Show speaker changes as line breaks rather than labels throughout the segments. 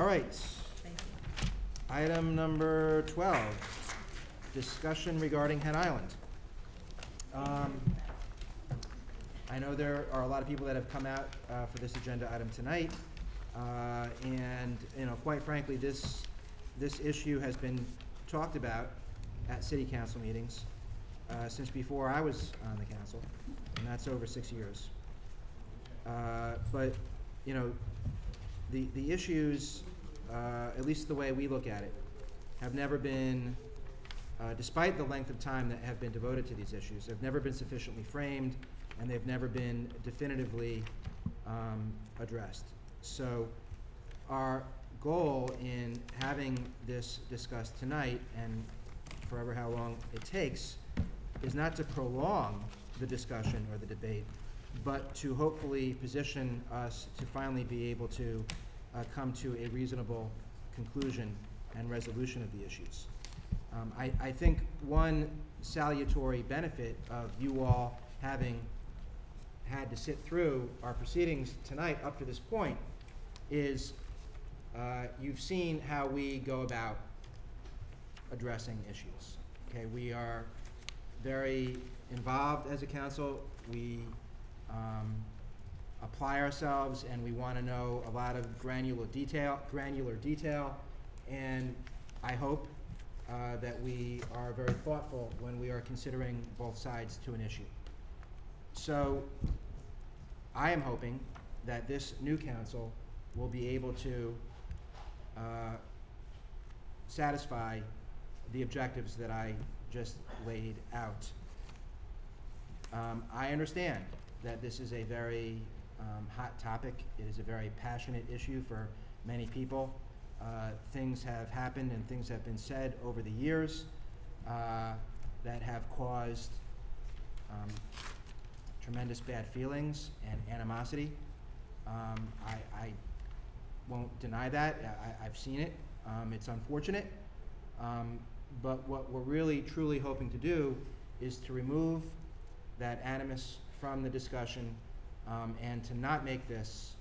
All right.
Thank you.
Item number 12, discussion regarding Head Island. I know there are a lot of people that have come out for this agenda item tonight, and quite frankly, this issue has been talked about at city council meetings since before I was on the council, and that's over 6 years. But the issues, at least the way we look at it, have never been, despite the length of time that have been devoted to these issues, have never been sufficiently framed, and they've never been definitively addressed. So our goal in having this discussed tonight, and forever how long it takes, is not to prolong the discussion or the debate, but to hopefully position us to finally be able to come to a reasonable conclusion and resolution of the issues. I think one salutary benefit of you all having had to sit through our proceedings tonight up to this point is you've seen how we go about addressing issues. Okay, we are very involved as a council. We apply ourselves, and we want to know a lot of granular detail, and I hope that we are very thoughtful when we are considering both sides to an issue. So I am hoping that this new council will be able to satisfy the objectives that I just laid out. I understand that this is a very hot topic. It is a very passionate issue for many people. Things have happened and things have been said over the years that have caused tremendous bad feelings and animosity. I won't deny that. I've seen it. It's unfortunate. But what we're really, truly hoping to do is to remove that animus from the discussion and to not make this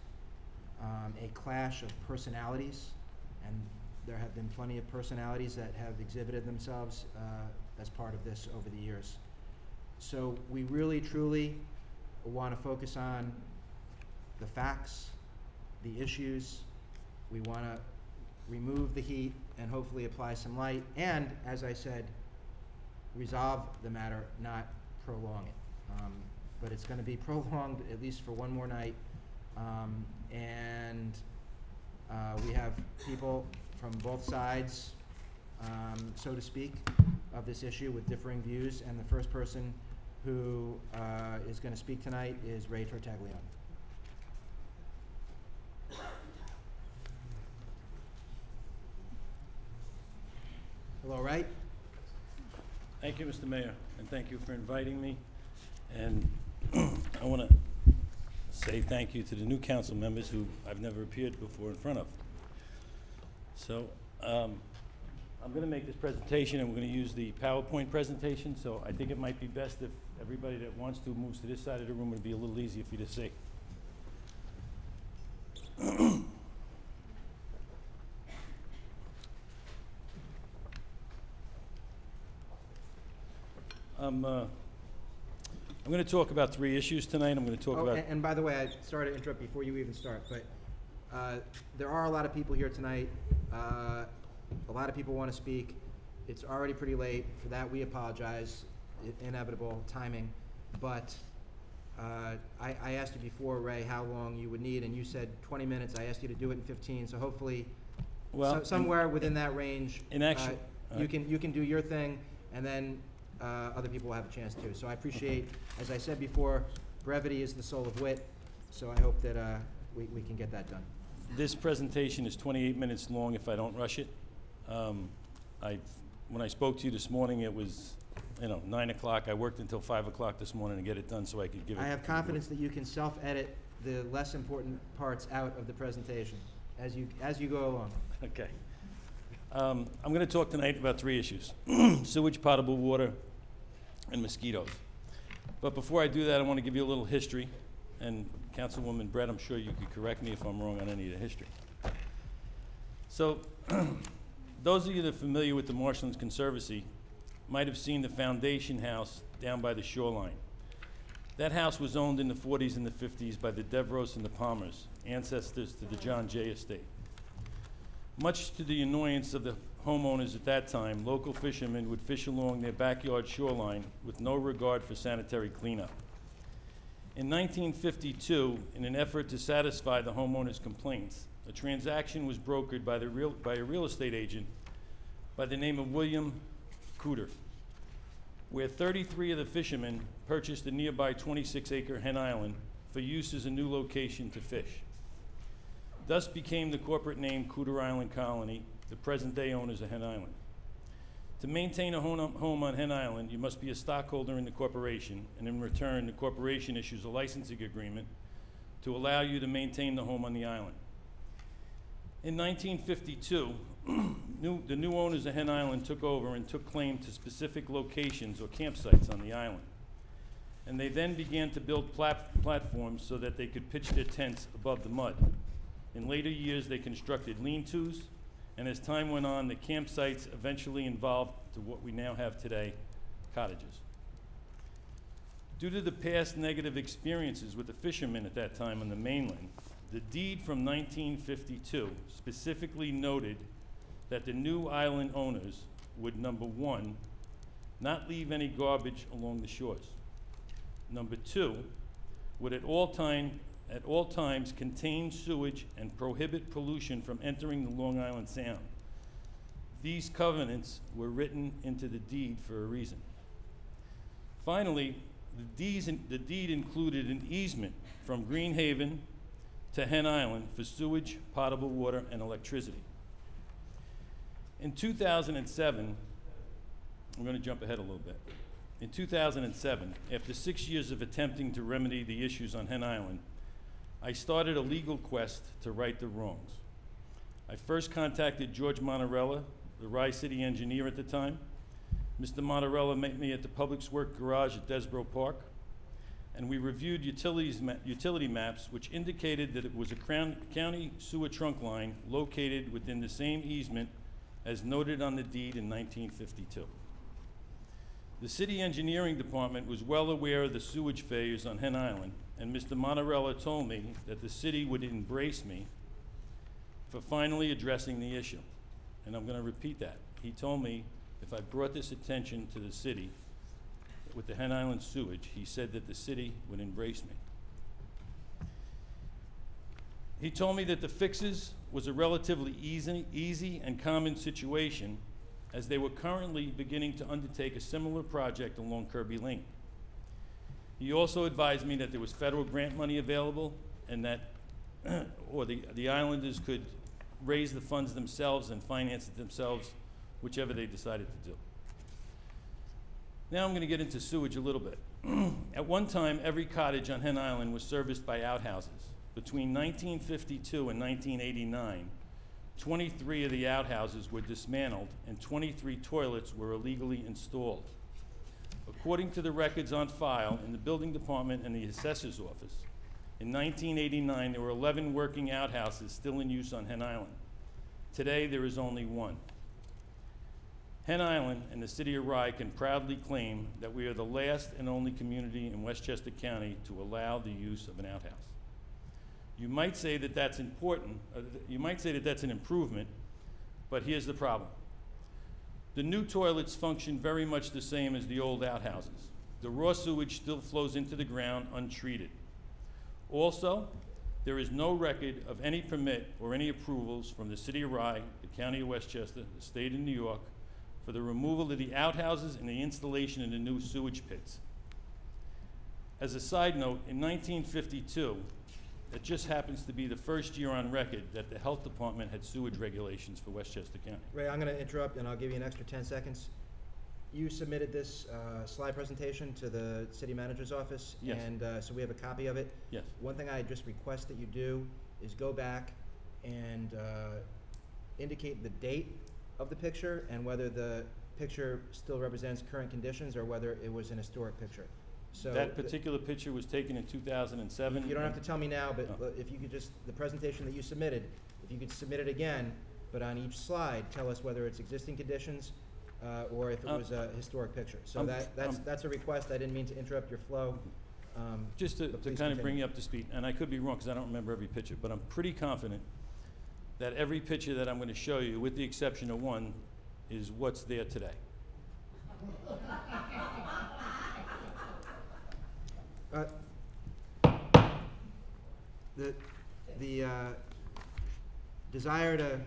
a clash of personalities. And there have been plenty of personalities that have exhibited themselves as part of this over the years. So we really, truly want to focus on the facts, the issues. We want to remove the heat and hopefully apply some light, and, as I said, resolve the matter, not prolong it. But it's going to be prolonged at least for one more night, and we have people from both sides, so to speak, of this issue with differing views, and the first person who is going to speak tonight is Ray Tartaglione. Hello, Ray.
Thank you, Mr. Mayor, and thank you for inviting me. And I want to say thank you to the new council members who I've never appeared before in front of. So I'm going to make this presentation, and we're going to use the PowerPoint presentation, so I think it might be best if everybody that wants to moves to this side of the room. It'll be a little easier for you to see. I'm going to talk about 3 issues tonight. I'm going to talk about...
And by the way, I sorry to interrupt before you even start, but there are a lot of people here tonight. A lot of people want to speak. It's already pretty late. For that, we apologize. Inevitable timing. But I asked you before, Ray, how long you would need, and you said 20 minutes. I asked you to do it in 15, so hopefully somewhere within that range, you can do your thing, and then other people will have a chance too. So I appreciate, as I said before, brevity is the soul of wit, so I hope that we can get that done.
This presentation is 28 minutes long if I don't rush it. When I spoke to you this morning, it was 9 o'clock. I worked until 5 o'clock this morning to get it done so I could give it.
I have confidence that you can self-edit the less important parts out of the presentation as you go along.
Okay. I'm going to talk tonight about 3 issues: sewage, potable water, and mosquitoes. But before I do that, I want to give you a little history. And Councilwoman Brett, I'm sure you could correct me if I'm wrong on any of the history. So, those of you that are familiar with the Marshlands Conservancy might have seen the foundation house down by the shoreline. That house was owned in the 40s and the 50s by the Devros and the Palmers, ancestors to the John Jay estate. Much to the annoyance of the homeowners at that time, local fishermen would fish along their backyard shoreline with no regard for sanitary cleanup. In 1952, in an effort to satisfy the homeowners' complaints, a transaction was brokered by a real estate agent by the name of William Cooter, where 33 of the fishermen purchased a nearby 26-acre Hen Island for use as a new location to fish. Thus became the corporate name Cooter Island Colony, the present-day owners of Hen Island. To maintain a home on Hen Island, you must be a stockholder in the corporation, and in return, the corporation issues a licensing agreement to allow you to maintain the home on the island. In 1952, the new owners of Hen Island took over and took claim to specific locations or campsites on the island. And they then began to build platforms so that they could pitch their tents above the mud. In later years, they constructed lean-tos, and as time went on, the campsites eventually evolved to what we now have today, cottages. Due to the past negative experiences with the fishermen at that time on the mainland, the deed from 1952 specifically noted that the new island owners would, number one, not leave any garbage along the shores. Number two, would at all times contain sewage and prohibit pollution from entering the Long Island Sound. These covenants were written into the deed for a reason. Finally, the deed included an easement from Greenhaven to Hen Island for sewage, potable water, and electricity. In 2007, I'm going to jump ahead a little bit. In 2007, after 6 years of attempting to remedy the issues on Hen Island, I started a legal quest to right the wrongs. I first contacted George Monterella, the Rye City engineer at the time. Mr. Monterella met me at the Public Works Garage at Desborough Park, and we reviewed utility maps which indicated that it was a county sewer trunk line located within the same easement as noted on the deed in 1952. The city engineering department was well aware of the sewage failures on Hen Island, and Mr. Monterella told me that the city would embrace me for finally addressing the issue. And I'm going to repeat that. He told me if I brought this attention to the city with the Hen Island sewage, he said that the city would embrace me. He told me that the fixes was a relatively easy and common situation, as they were currently beginning to undertake a similar project along Kirby Lane. He also advised me that there was federal grant money available and that or the islanders could raise the funds themselves and finance it themselves, whichever they decided to do. Now I'm going to get into sewage a little bit. At one time, every cottage on Hen Island was serviced by outhouses. Between 1952 and 1989, 23 of the outhouses were dismantled and 23 toilets were illegally installed. According to the records on file in the building department and the assessor's office, in 1989 there were 11 working outhouses still in use on Hen Island. Today there is only one. Hen Island and the city of Rye can proudly claim that we are the last and only community in Westchester County to allow the use of an outhouse. You might say that that's important, you might say that that's an improvement, but here's the problem. The new toilets function very much the same as the old outhouses. The raw sewage still flows into the ground untreated. Also, there is no record of any permit or any approvals from the city of Rye, the county of Westchester, the state of New York, for the removal of the outhouses and the installation of the new sewage pits. As a side note, in 1952, it just happens to be the first year on record that the health department had sewage regulations for Westchester County.
Ray, I'm going to interrupt and I'll give you an extra 10 seconds. You submitted this slide presentation to the city manager's office.
Yes.
And so we have a copy of it.
Yes.
One thing I just request that you do is go back and indicate the date of the picture and whether the picture still represents current conditions or whether it was an historic picture. So
That particular picture was taken in 2007.
you don't have to tell me now, but if you could just, the presentation that you submitted, if you could submit it again, but on each slide, tell us whether it's existing conditions, or if it was a historic picture. So that's a request. I didn't mean to interrupt your flow.
Just to
but please
kind of bring
continue.
you up to speed, and I could be wrong because I don't remember every picture, but I'm pretty confident that every picture that I'm going to show you, with the exception of one, is what's there today.
The desire to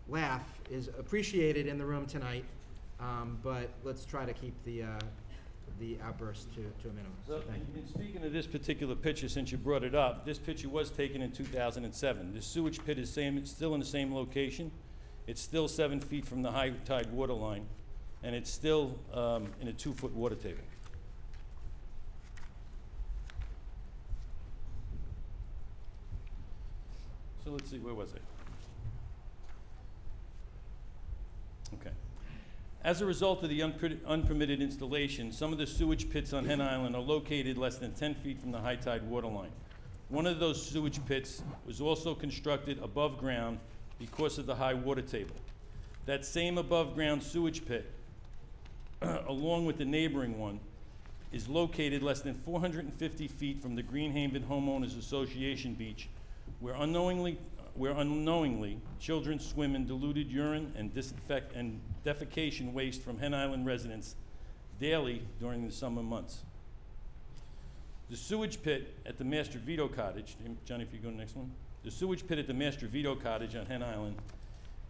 laugh is appreciated in the room tonight, but let's try to keep the outburst to a minimum. So thank you.
And speaking of this particular picture, since you brought it up, this picture was taken in 2007. The sewage pit is still in the same location. It's still 7 feet from the high tide water line, and it's still in a 2-foot water table. So let's see, where was I? Okay. As a result of the unpermitted installation, some of the sewage pits on Hen Island are located less than 10 feet from the high tide water line. One of those sewage pits was also constructed above ground because of the high water table. That same above ground sewage pit, along with the neighboring one, is located less than 450 feet from the Greenhaven Homeowners Association beach, where unknowingly children swim in diluted urine and defecation waste from Hen Island residents daily during the summer months. The sewage pit at the Master Vito Cottage, Johnny, if you go to the next one. The sewage pit at the Master Vito Cottage on Hen Island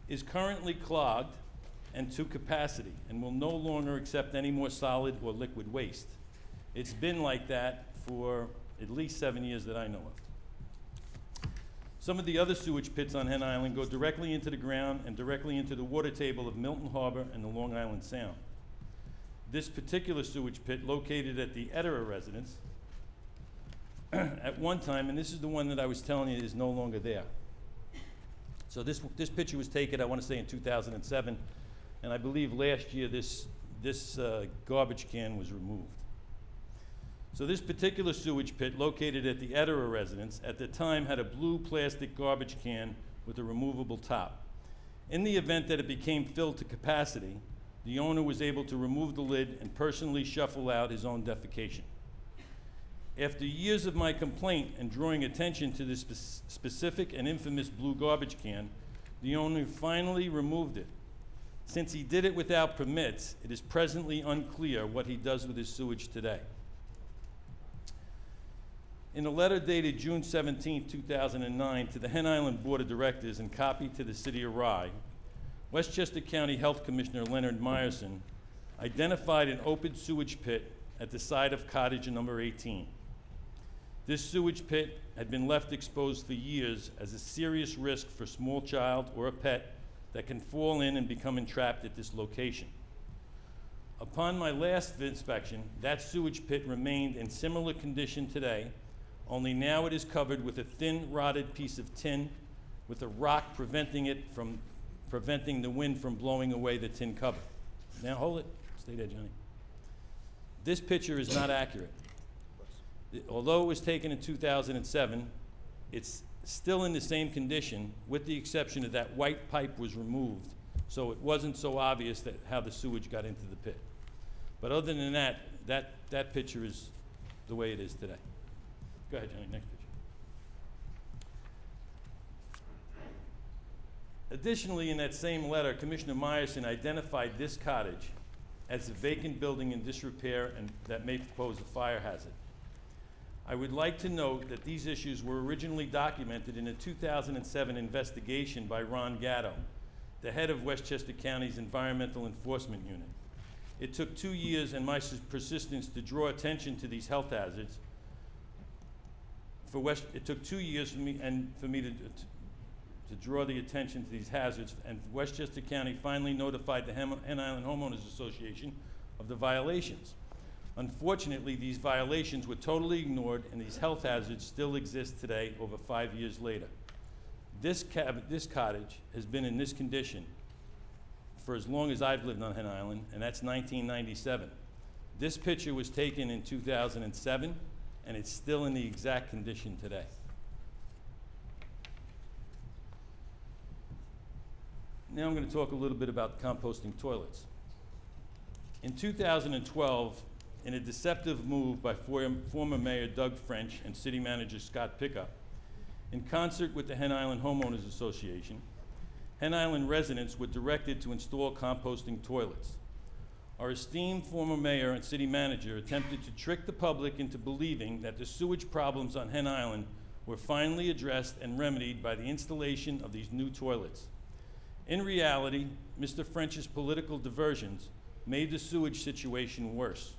is currently clogged and to capacity and will no longer accept any more solid or liquid waste. It's been like that for at least 7 years that I know of. Some of the other sewage pits on Hen Island go directly into the ground and directly into the water table of Milton Harbor and the Long Island Sound. This particular sewage pit, located at the Ederer residence, at one time, and this is the one that I was telling you is no longer there. So this picture was taken, I want to say, in 2007, and I believe last year this garbage can was removed. So this particular sewage pit, located at the Ederer residence, at the time had a blue plastic garbage can with a removable top. In the event that it became filled to capacity, the owner was able to remove the lid and personally shuffle out his own defecation. After years of my complaint and drawing attention to this specific and infamous blue garbage can, the owner finally removed it. Since he did it without permits, it is presently unclear what he does with his sewage today. In a letter dated June 17, 2009 to the Hen Island Board of Directors and copied to the City of Rye, Westchester County Health Commissioner Leonard Meyerson identified an open sewage pit at the site of cottage number 18. This sewage pit had been left exposed for years as a serious risk for a small child or a pet that can fall in and become entrapped at this location. Upon my last inspection, that sewage pit remained in similar condition today, only now it is covered with a thin, rotted piece of tin with a rock preventing the wind from blowing away the tin cover. Now hold it, stay there, Johnny. This picture is not accurate. Although it was taken in 2007, it's still in the same condition, with the exception of that white pipe was removed, so it wasn't so obvious that how the sewage got into the pit. But other than that, that picture is the way it is today. Go ahead, Johnny, next picture. Additionally, in that same letter, Commissioner Meyerson identified this cottage as a vacant building in disrepair and that may pose a fire hazard. I would like to note that these issues were originally documented in a 2007 investigation by Ron Gatto, the head of Westchester County's Environmental Enforcement Unit. It took 2 years and my persistence to draw attention to these health hazards. It took 2 years for me to draw the attention to these hazards, and Westchester County finally notified the Hen Island Homeowners Association of the violations. Unfortunately, these violations were totally ignored, and these health hazards still exist today, over 5 years later. This cottage has been in this condition for as long as I've lived on Hen Island, and that's 1997. This picture was taken in 2007, and it's still in the exact condition today. Now I'm going to talk a little bit about composting toilets. In 2012, in a deceptive move by former Mayor Doug French and City Manager Scott Pickup, in concert with the Hen Island Homeowners Association, Hen Island residents were directed to install composting toilets. Our esteemed former mayor and city manager attempted to trick the public into believing that the sewage problems on Hen Island were finally addressed and remedied by the installation of these new toilets. In reality, Mr. French's political diversions made the sewage situation worse.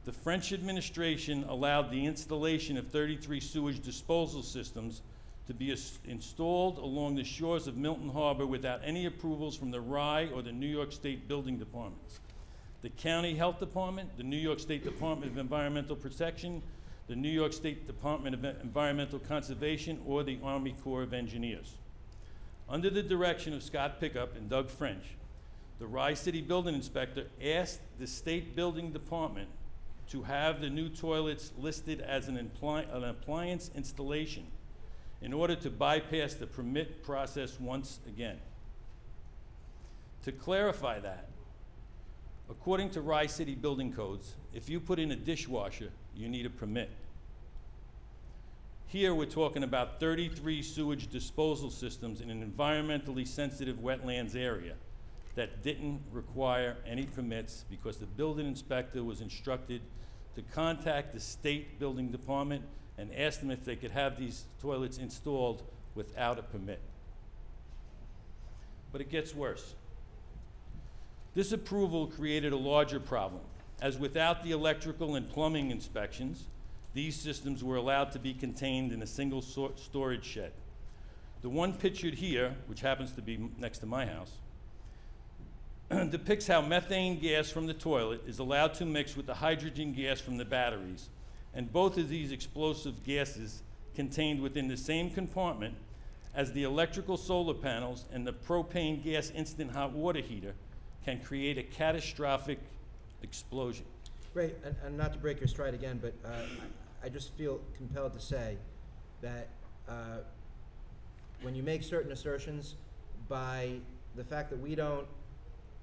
The French administration allowed the installation of 33 sewage disposal systems to be installed along the shores of Milton Harbor without any approvals from the Rye or the New York State Building Departments, the County Health Department, the New York State Department of Environmental Protection, the New York State Department of Environmental Conservation, or the Army Corps of Engineers. Under the direction of Scott Pickup and Doug French, the Rye City Building Inspector asked the State Building Department to have the new toilets listed as an appliance installation in order to bypass the permit process once again. To clarify that, according to Rye City building codes, if you put in a dishwasher, you need a permit. Here we're talking about 33 sewage disposal systems in an environmentally sensitive wetlands area that didn't require any permits because the building inspector was instructed to contact the state building department and ask them if they could have these toilets installed without a permit. But it gets worse. This approval created a larger problem, as without the electrical and plumbing inspections, these systems were allowed to be contained in a single storage shed. The one pictured here, which happens to be next to my house, depicts how methane gas from the toilet is allowed to mix with the hydrogen gas from the batteries, and both of these explosive gases contained within the same compartment as the electrical solar panels and the propane gas instant hot water heater can create a catastrophic explosion.
Great, and not to break your stride again, but I just feel compelled to say that when you make certain assertions, by the fact that we don't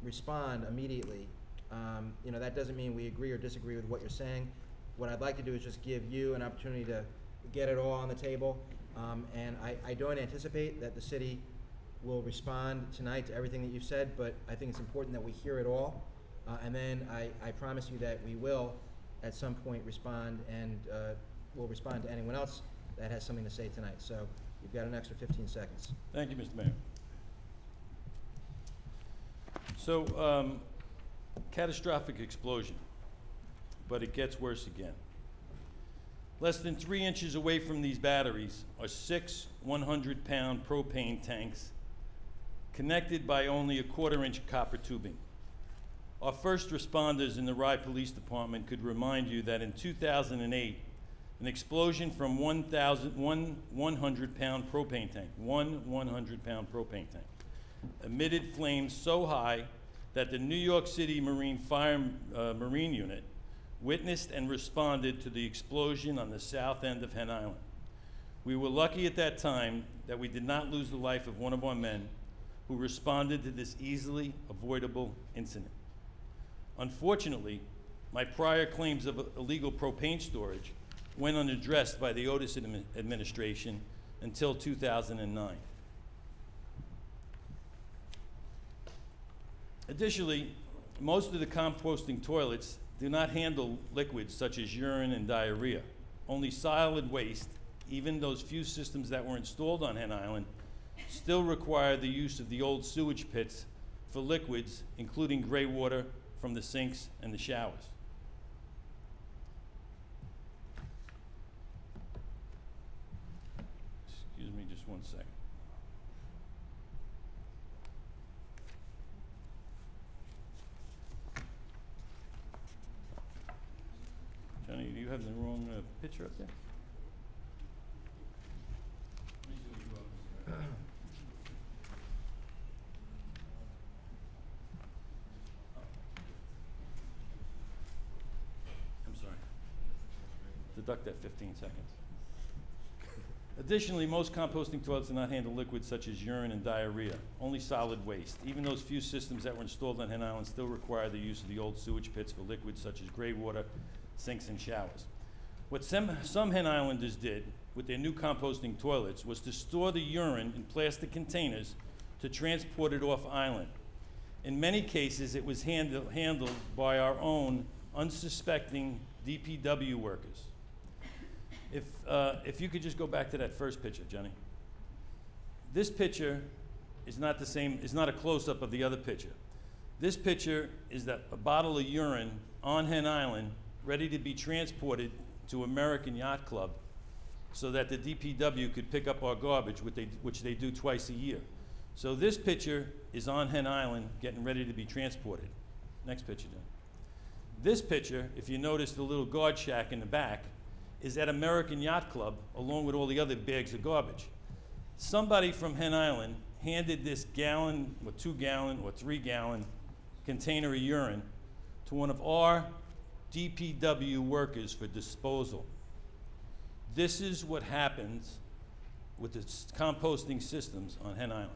respond immediately, that doesn't mean we agree or disagree with what you're saying. What I'd like to do is just give you an opportunity to get it all on the table, and I don't anticipate that the city will respond tonight to everything that you've said, but I think it's important that we hear it all, and then I promise you that we will at some point respond, and we'll respond to anyone else that has something to say tonight. So you've got an extra 15 seconds.
Thank you, Mr. Mayor. So, catastrophic explosion, but it gets worse again. Less than 3 inches away from these batteries are 6 100-pound propane tanks connected by only a 1/4-inch copper tubing. Our first responders in the Rye Police Department could remind you that in 2008, an explosion from one 100-pound propane tank, one 100-pound propane tank, emitted flames so high that the New York City Marine Unit witnessed and responded to the explosion on the south end of Hen Island. We were lucky at that time that we did not lose the life of one of our men who responded to this easily avoidable incident. Unfortunately, my prior claims of illegal propane storage went unaddressed by the Otis administration until 2009. Additionally, most of the composting toilets do not handle liquids such as urine and diarrhea. Only solid waste, even those few systems that were installed on Hen Island, still require the use of the old sewage pits for liquids, including gray water from the sinks and the showers. Excuse me just one second. Johnny, do you have the wrong picture up there? I'm sorry. Deduct that 15 seconds. Additionally, most composting toilets do not handle liquids such as urine and diarrhea, only solid waste. Even those few systems that were installed on Hen Island still require the use of the old sewage pits for liquids such as gray water, sinks, and showers. What some Hen Islanders did with their new composting toilets was to store the urine in plastic containers to transport it off island. In many cases, it was handled by our own unsuspecting DPW workers. If you could just go back to that first picture, Jenny. This picture is not the same, is not a close-up of the other picture. This picture is that a bottle of urine on Hen Island ready to be transported to American Yacht Club so that the DPW could pick up our garbage, which they do twice a year. So this picture is on Hen Island getting ready to be transported. Next picture, Jenny. This picture, if you notice the little guard shack in the back, is at American Yacht Club along with all the other bags of garbage. Somebody from Hen Island handed this gallon or 2 gallon or 3 gallon container of urine to one of our DPW workers for disposal. This is what happens with the composting systems on Hen Island.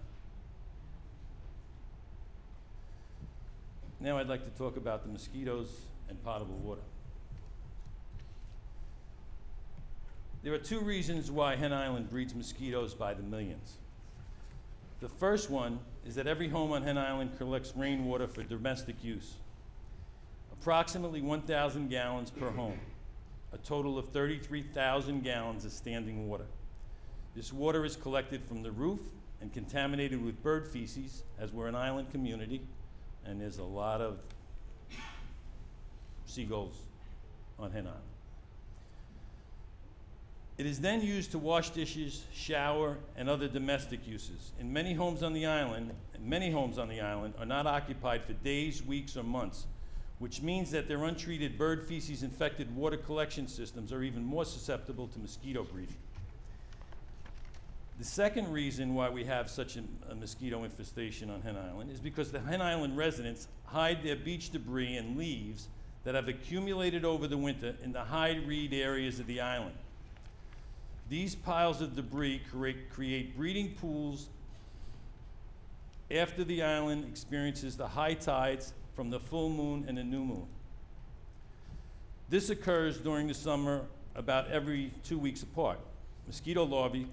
Now I'd like to talk about the mosquitoes and potable water. There are 2 reasons why Hen Island breeds mosquitoes by the millions. The first one is that every home on Hen Island collects rainwater for domestic use. Approximately 1,000 gallons per home, a total of 33,000 gallons of standing water. This water is collected from the roof and contaminated with bird feces, as we're an island community, and there's a lot of seagulls on Hen Island. It is then used to wash dishes, shower, and other domestic uses. In many homes on the island, are not occupied for days, weeks, or months, which means that their untreated bird feces infected water collection systems are even more susceptible to mosquito breeding. The second reason why we have such a mosquito infestation on Hen Island is because the Hen Island residents hide their beach debris and leaves that have accumulated over the winter in the high reed areas of the island. These piles of debris create breeding pools after the island experiences the high tides from the full moon and the new moon. This occurs during the summer about every 2 weeks apart. Mosquito larvae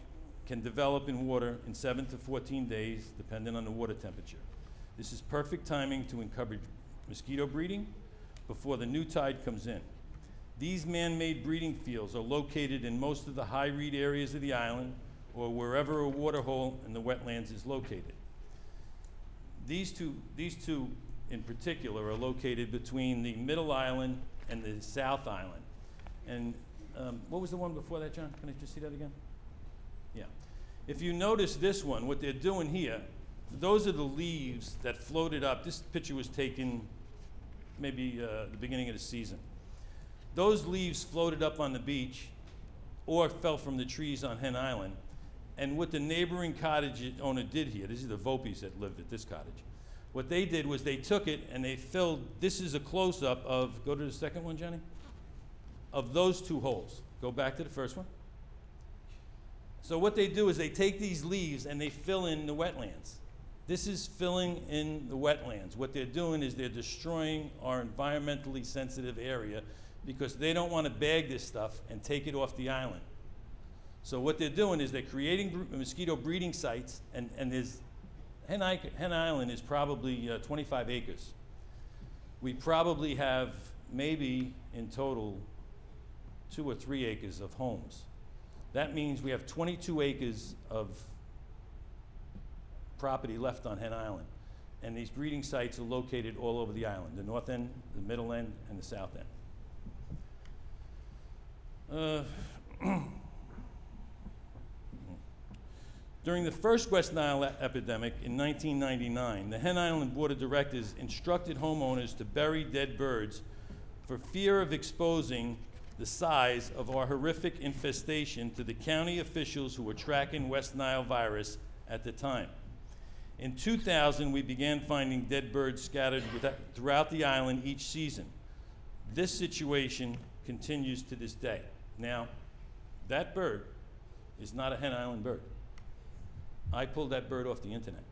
can develop in water in 7 to 14 days, depending on the water temperature. This is perfect timing to encourage mosquito breeding before the new tide comes in. These man-made breeding fields are located in most of the high reed areas of the island or wherever a water hole in the wetlands is located. These two in particular are located between the middle island and the south island. And what was the one before that, John? Can I just see that again? Yeah. If you notice this one, what they're doing here, those are the leaves that floated up. This picture was taken maybe the beginning of the season. Those leaves floated up on the beach or fell from the trees on Hen Island. And what the neighboring cottage owner did here, these are the Vopis that lived at this cottage. What they did was they took it and they filled, this is a close-up of, go to the second one, Jenny, of those 2 holes. Go back to the first one. So what they do is they take these leaves and they fill in the wetlands. This is filling in the wetlands. What they're doing is they're destroying our environmentally sensitive area because they don't want to bag this stuff and take it off the island. So what they're doing is they're creating mosquito breeding sites, and there's, Hen Island is probably 25 acres. We probably have maybe in total 2 or 3 acres of homes. That means we have 22 acres of property left on Hen Island. And these breeding sites are located all over the island, the north end, the middle end, and the south end. During the first West Nile epidemic in 1999, the Hen Island Board of Directors instructed homeowners to bury dead birds for fear of exposing the size of our horrific infestation to the county officials who were tracking West Nile virus at the time. In 2000, we began finding dead birds scattered throughout the island each season. This situation continues to this day. Now, that bird is not a Hen Island bird. I pulled that bird off the internet.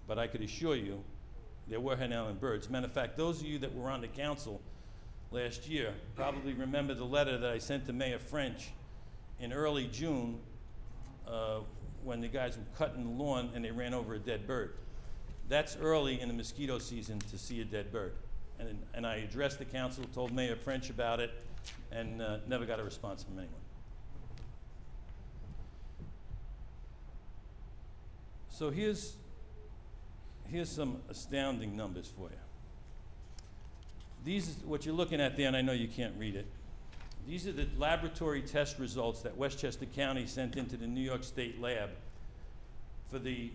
But I could assure you, there were Hen Island birds. Matter of fact, those of you that were on the council last year probably remember the letter that I sent to Mayor French in early June when the guys were cutting the lawn and they ran over a dead bird. That's early in the mosquito season to see a dead bird. And I addressed the council, told Mayor French about it, and never got a response from anyone. So here's some astounding numbers for you. These, what you're looking at there, and I know you can't read it, these are the laboratory test results that Westchester County sent into the New York State lab for the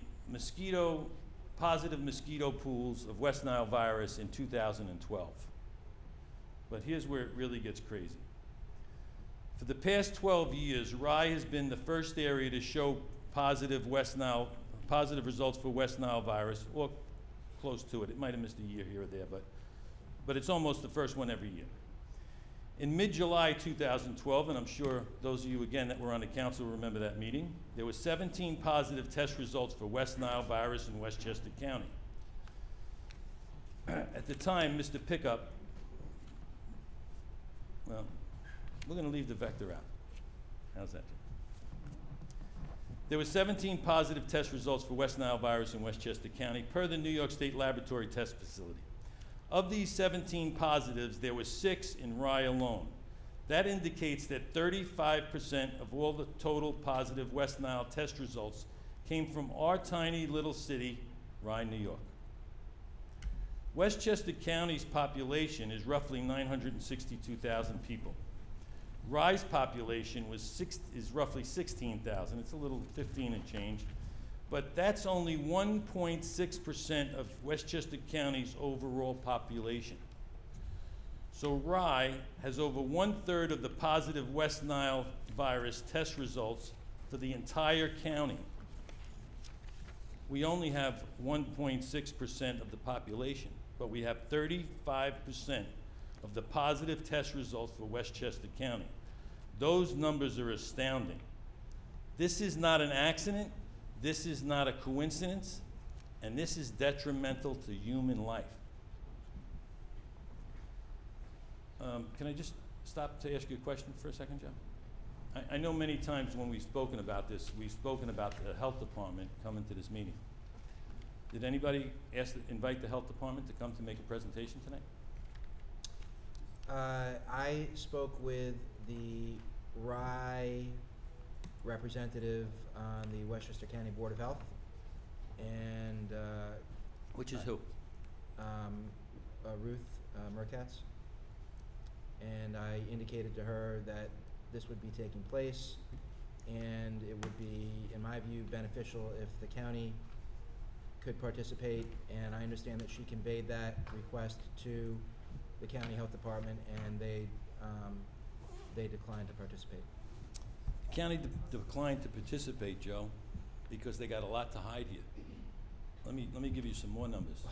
positive mosquito pools of West Nile virus in 2012. But here's where it really gets crazy. For the past 12 years, Rye has been the first area to show positive results for West Nile virus, or close to it. It might have missed a year here or there, but it's almost the first one every year. In mid-July 2012, and I'm sure those of you, again, that were on the council remember that meeting, there were 17 positive test results for West Nile virus in Westchester County. At the time, Mr. Pickup, well, we're going to leave the vector out. How's that? There were 17 positive test results for West Nile virus in Westchester County per the New York State Laboratory Test Facility. Of these 17 positives, there were 6 in Rye alone. That indicates that 35% of all the total positive West Nile test results came from our tiny little city, Rye, New York. Westchester County's population is roughly 962,000 people. Rye's population is roughly 16,000. It's a little 15 and change. But that's only 1.6% of Westchester County's overall population. So Rye has over 1/3 of the positive West Nile virus test results for the entire county. We only have 1.6% of the population, but we have 35% of the positive test results for Westchester County. Those numbers are astounding. This is not an accident, this is not a coincidence, and this is detrimental to human life. Can I just stop to ask you a question for a second, Joe? I know many times when we've spoken about this, we've spoken about the health department coming to this meeting. Did anybody invite the health department to come to make a presentation tonight?
I spoke with the Rye representative on the Westchester County Board of Health, and
Which is who?
Ruth Merkatz, and I indicated to her that this would be taking place, and it would be, in my view, beneficial if the county could participate, and I understand that she conveyed that request to the county health department, and they declined to participate.
The county declined to participate, Joe, because they got a lot to hide here. Let me give you some more numbers.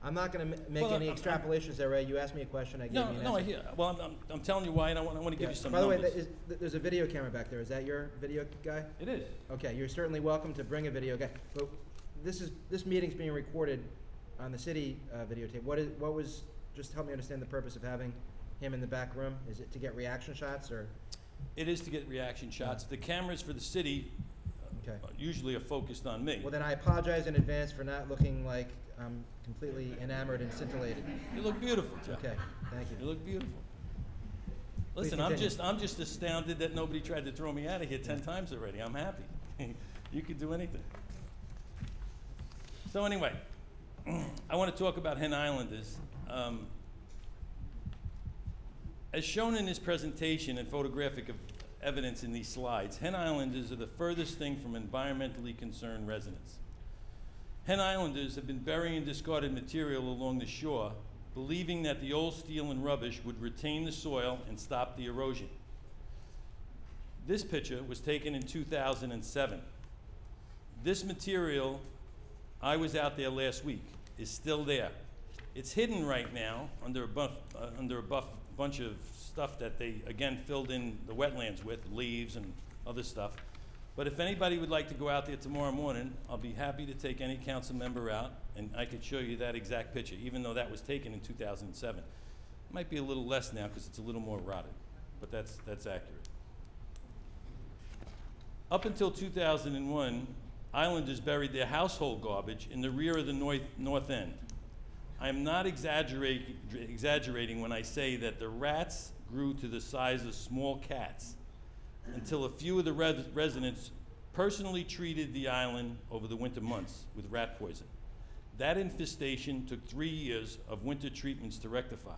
I'm not going to make any extrapolations there, Ray. You asked me a question, I gave you an answer.
No, I hear. Well, I'm telling you why, and I want to give you some
By the way,
numbers.
there's a video camera back there. Is that your video guy?
It is.
Okay, you're certainly welcome to bring a video guy. But this meeting's being recorded on the city videotape. What was, just help me understand the purpose of having him in the back room? Is it to get reaction shots, or?
It is to get reaction shots. The cameras for the city
Okay.
usually are focused on me.
Well, then I apologize in advance for not looking like I'm completely enamored and scintillated.
You look beautiful, Joe.
Okay, thank
You
you.
look beautiful.
Please
Listen,
continue.
I'm just astounded that nobody tried to throw me out of here 10 times already. I'm happy. You could do anything. So anyway, I want to talk about Hen Islanders. As shown in this presentation and photographic evidence in these slides, Hen Islanders are the furthest thing from environmentally concerned residents. Hen Islanders have been burying discarded material along the shore, believing that the old steel and rubbish would retain the soil and stop the erosion. This picture was taken in 2007. This material, I was out there last week, is still there. It's hidden right now under a bunch of stuff that they, again, filled in the wetlands with, leaves and other stuff. But if anybody would like to go out there tomorrow morning, I'll be happy to take any council member out, and I could show you that exact picture, even though that was taken in 2007. It might be a little less now because it's a little more rotted, but that's accurate. Up until 2001, Islanders buried their household garbage in the rear of the north end. I am not exaggerating when I say that the rats grew to the size of small cats until a few of the residents personally treated the island over the winter months with rat poison. That infestation took 3 years of winter treatments to rectify.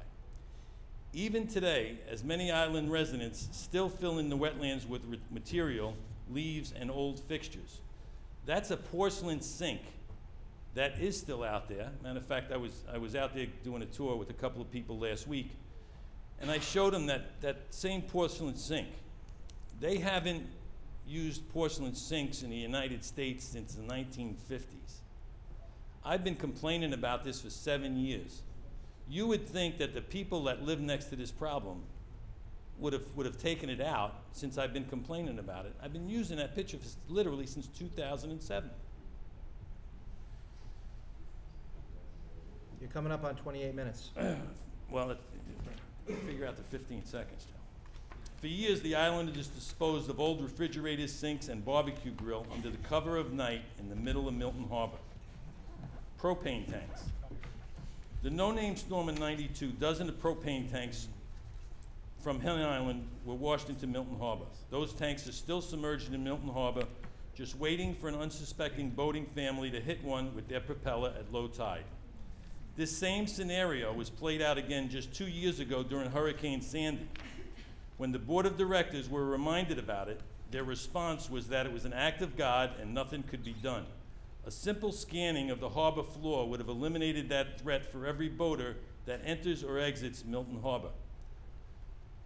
Even today, as many island residents still fill in the wetlands with material, leaves, and old fixtures. That's a porcelain sink that is still out there. Matter of fact, I was out there doing a tour with a couple of people last week, and I showed them that same porcelain sink. They haven't used porcelain sinks in the United States since the 1950s. I've been complaining about this for 7 years. You would think that the people that live next to this problem would have taken it out since I've been complaining about it. I've been using that picture literally since 2007.
You're coming up on 28 minutes.
Well, figure out the 15 seconds, Joe. For years, the Islanders disposed of old refrigerators, sinks, and barbecue grill under the cover of night in the middle of Milton Harbor. Propane tanks. The no-name storm in '92, dozens of propane tanks from Hen Island were washed into Milton Harbor. Those tanks are still submerged in Milton Harbor, just waiting for an unsuspecting boating family to hit one with their propeller at low tide. This same scenario was played out again just 2 years ago during Hurricane Sandy. When the board of directors were reminded about it, their response was that it was an act of God and nothing could be done. A simple scanning of the harbor floor would have eliminated that threat for every boater that enters or exits Milton Harbor.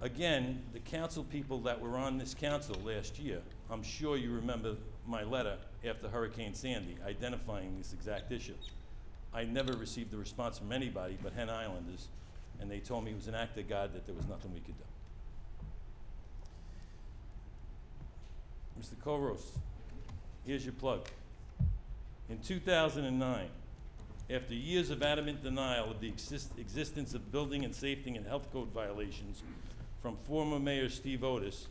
Again, the council people that were on this council last year, I'm sure you remember my letter after Hurricane Sandy identifying this exact issue. I never received a response from anybody but Hen Islanders, and they told me it was an act of God that there was nothing we could do. Mr. Koros, here's your plug. In 2009, after years of adamant denial of the existence of building and safety and health code violations from former Mayor Steve Otis,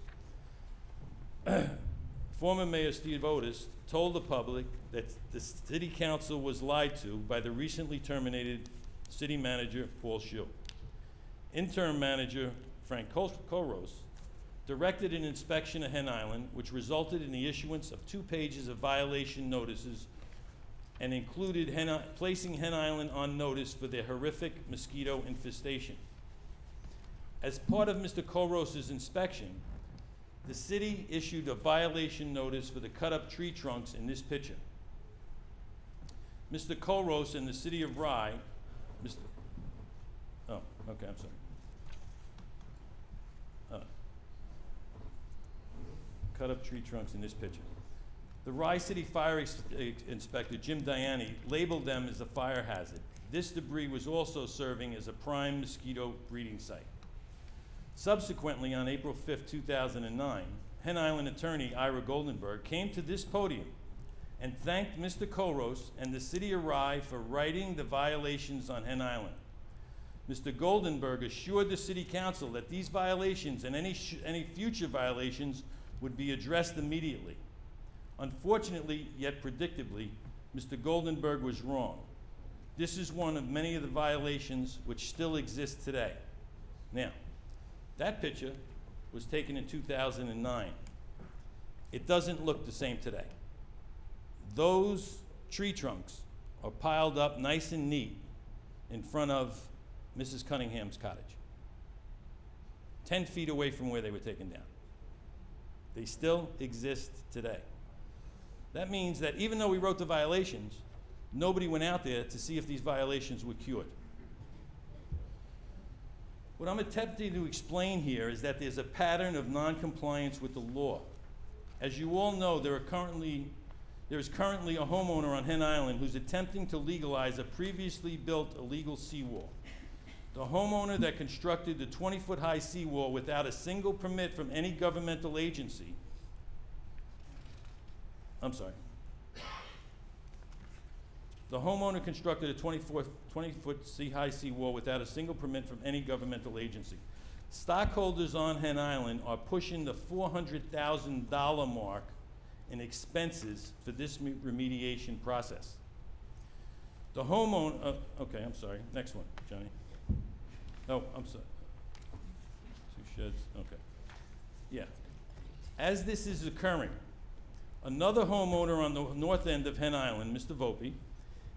told the public that the city council was lied to by the recently terminated city manager, Paul Shue. Interim manager, Frank Koros, directed an inspection of Hen Island, which resulted in the issuance of 2 pages of violation notices and included placing Hen Island on notice for their horrific mosquito infestation. As part of Mr. Koros' inspection, the city issued a violation notice for the cut-up tree trunks in this picture. Mr. Koros and the city of Rye, oh, okay, I'm sorry. Cut-up tree trunks in this picture. The Rye City Fire Inspector, Jim Diani, labeled them as a fire hazard. This debris was also serving as a prime mosquito breeding site. Subsequently, on April 5th, 2009, Hen Island attorney Ira Goldenberg came to this podium and thanked Mr. Koros and the city of Rye for righting the violations on Hen Island. Mr. Goldenberg assured the city council that these violations and any future violations would be addressed immediately. Unfortunately, yet predictably, Mr. Goldenberg was wrong. This is one of many of the violations which still exist today. Now, that picture was taken in 2009. It doesn't look the same today. Those tree trunks are piled up nice and neat in front of Mrs. Cunningham's cottage, 10 feet away from where they were taken down. They still exist today. That means that even though we wrote the violations, nobody went out there to see if these violations were cured. What I'm attempting to explain here is that there's a pattern of non-compliance with the law. As you all know, there is currently a homeowner on Hen Island who's attempting to legalize a previously built illegal seawall. The homeowner that constructed the 20-foot high seawall without a single permit from any governmental agency I'm sorry. The homeowner constructed a 20-foot high seawall without a single permit from any governmental agency. Stockholders on Hen Island are pushing the $400,000 mark in expenses for this remediation process. The homeowner, okay, I'm sorry, next one, Johnny. Oh, I'm sorry. 2 sheds, okay. Yeah. As this is occurring, another homeowner on the north end of Hen Island, Mr. Volpe,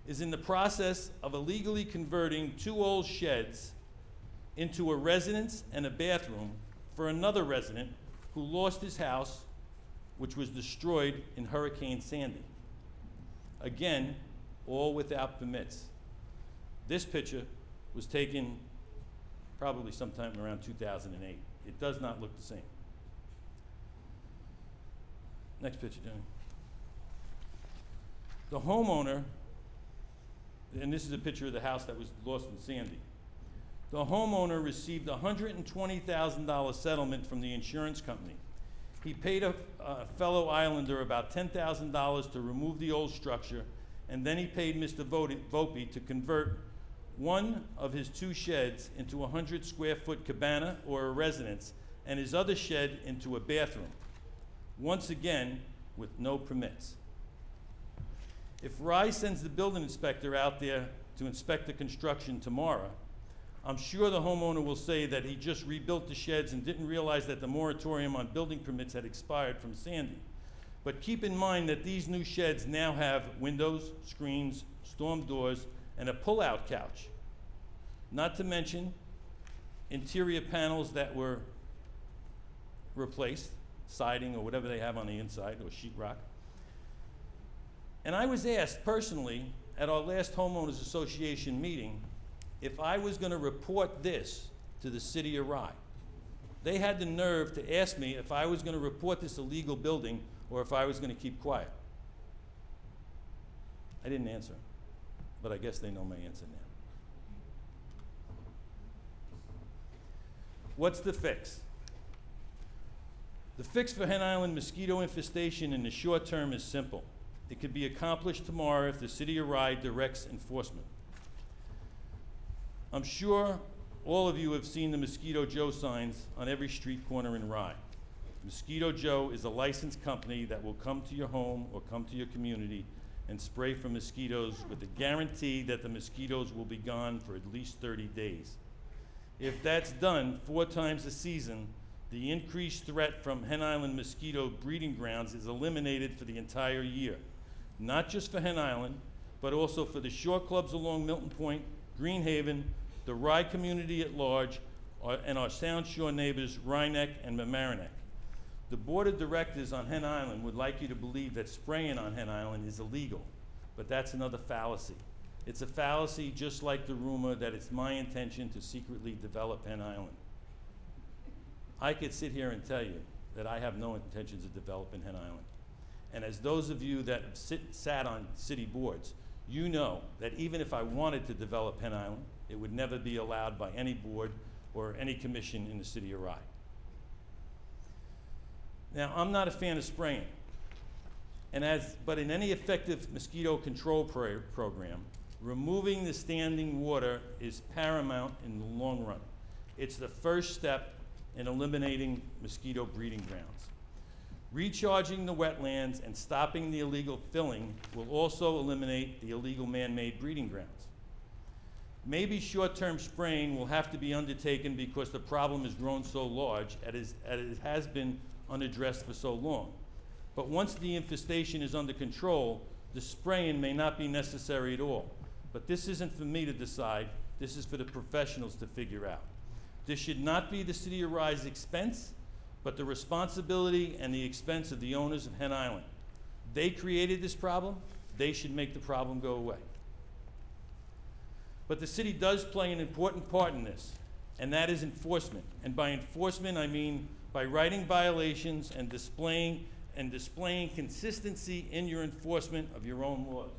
is in the process of illegally converting 2 old sheds into a residence and a bathroom for another resident who lost his house, which was destroyed in Hurricane Sandy. Again, all without permits. This picture was taken probably sometime around 2008. It does not look the same. Next picture, Johnny. The homeowner, and this is a picture of the house that was lost in Sandy. The homeowner received a $120,000 settlement from the insurance company. He paid a fellow islander about $10,000 to remove the old structure, and then he paid Mr. Volpe to convert one of his 2 sheds into a 100-square-foot cabana or a residence, and his other shed into a bathroom, once again with no permits. If Rye sends the building inspector out there to inspect the construction tomorrow, I'm sure the homeowner will say that he just rebuilt the sheds and didn't realize that the moratorium on building permits had expired from Sandy. But keep in mind that these new sheds now have windows, screens, storm doors, and a pull-out couch. Not to mention interior panels that were replaced, siding or whatever they have on the inside, or sheetrock. And I was asked personally at our last homeowners association meeting if I was going to report this to the city of Rye. They had the nerve to ask me if I was going to report this illegal building or if I was going to keep quiet. I didn't answer, but I guess they know my answer now. What's the fix? The fix for Hen Island mosquito infestation in the short term is simple. It could be accomplished tomorrow if the city of Rye directs enforcement. I'm sure all of you have seen the Mosquito Joe signs on every street corner in Rye. Mosquito Joe is a licensed company that will come to your home or come to your community and spray for mosquitoes with a guarantee that the mosquitoes will be gone for at least 30 days. If that's done 4 times a season, the increased threat from Hen Island mosquito breeding grounds is eliminated for the entire year. Not just for Hen Island, but also for the shore clubs along Milton Point, Greenhaven, the Rye community at large, and our Sound Shore neighbors, Rhinebeck and Mamaroneck. The board of directors on Hen Island would like you to believe that spraying on Hen Island is illegal, but that's another fallacy. It's a fallacy just like the rumor that it's my intention to secretly develop Hen Island. I could sit here and tell you that I have no intentions of developing Hen Island. And as those of you that have sat on city boards, you know that even if I wanted to develop Hen Island, it would never be allowed by any board or any commission in the city of Rye. Now, I'm not a fan of spraying, but in any effective mosquito control program, removing the standing water is paramount in the long run. It's the first step in eliminating mosquito breeding grounds. Recharging the wetlands and stopping the illegal filling will also eliminate the illegal man-made breeding grounds. Maybe short-term spraying will have to be undertaken because the problem has grown so large as it has been unaddressed for so long. But once the infestation is under control, the spraying may not be necessary at all. But this isn't for me to decide. This is for the professionals to figure out. This should not be the city of Rye's expense, but the responsibility and the expense of the owners of Hen Island. They created this problem. They should make the problem go away. But the city does play an important part in this, and that is enforcement. And by enforcement, I mean by writing violations and displaying consistency in your enforcement of your own laws.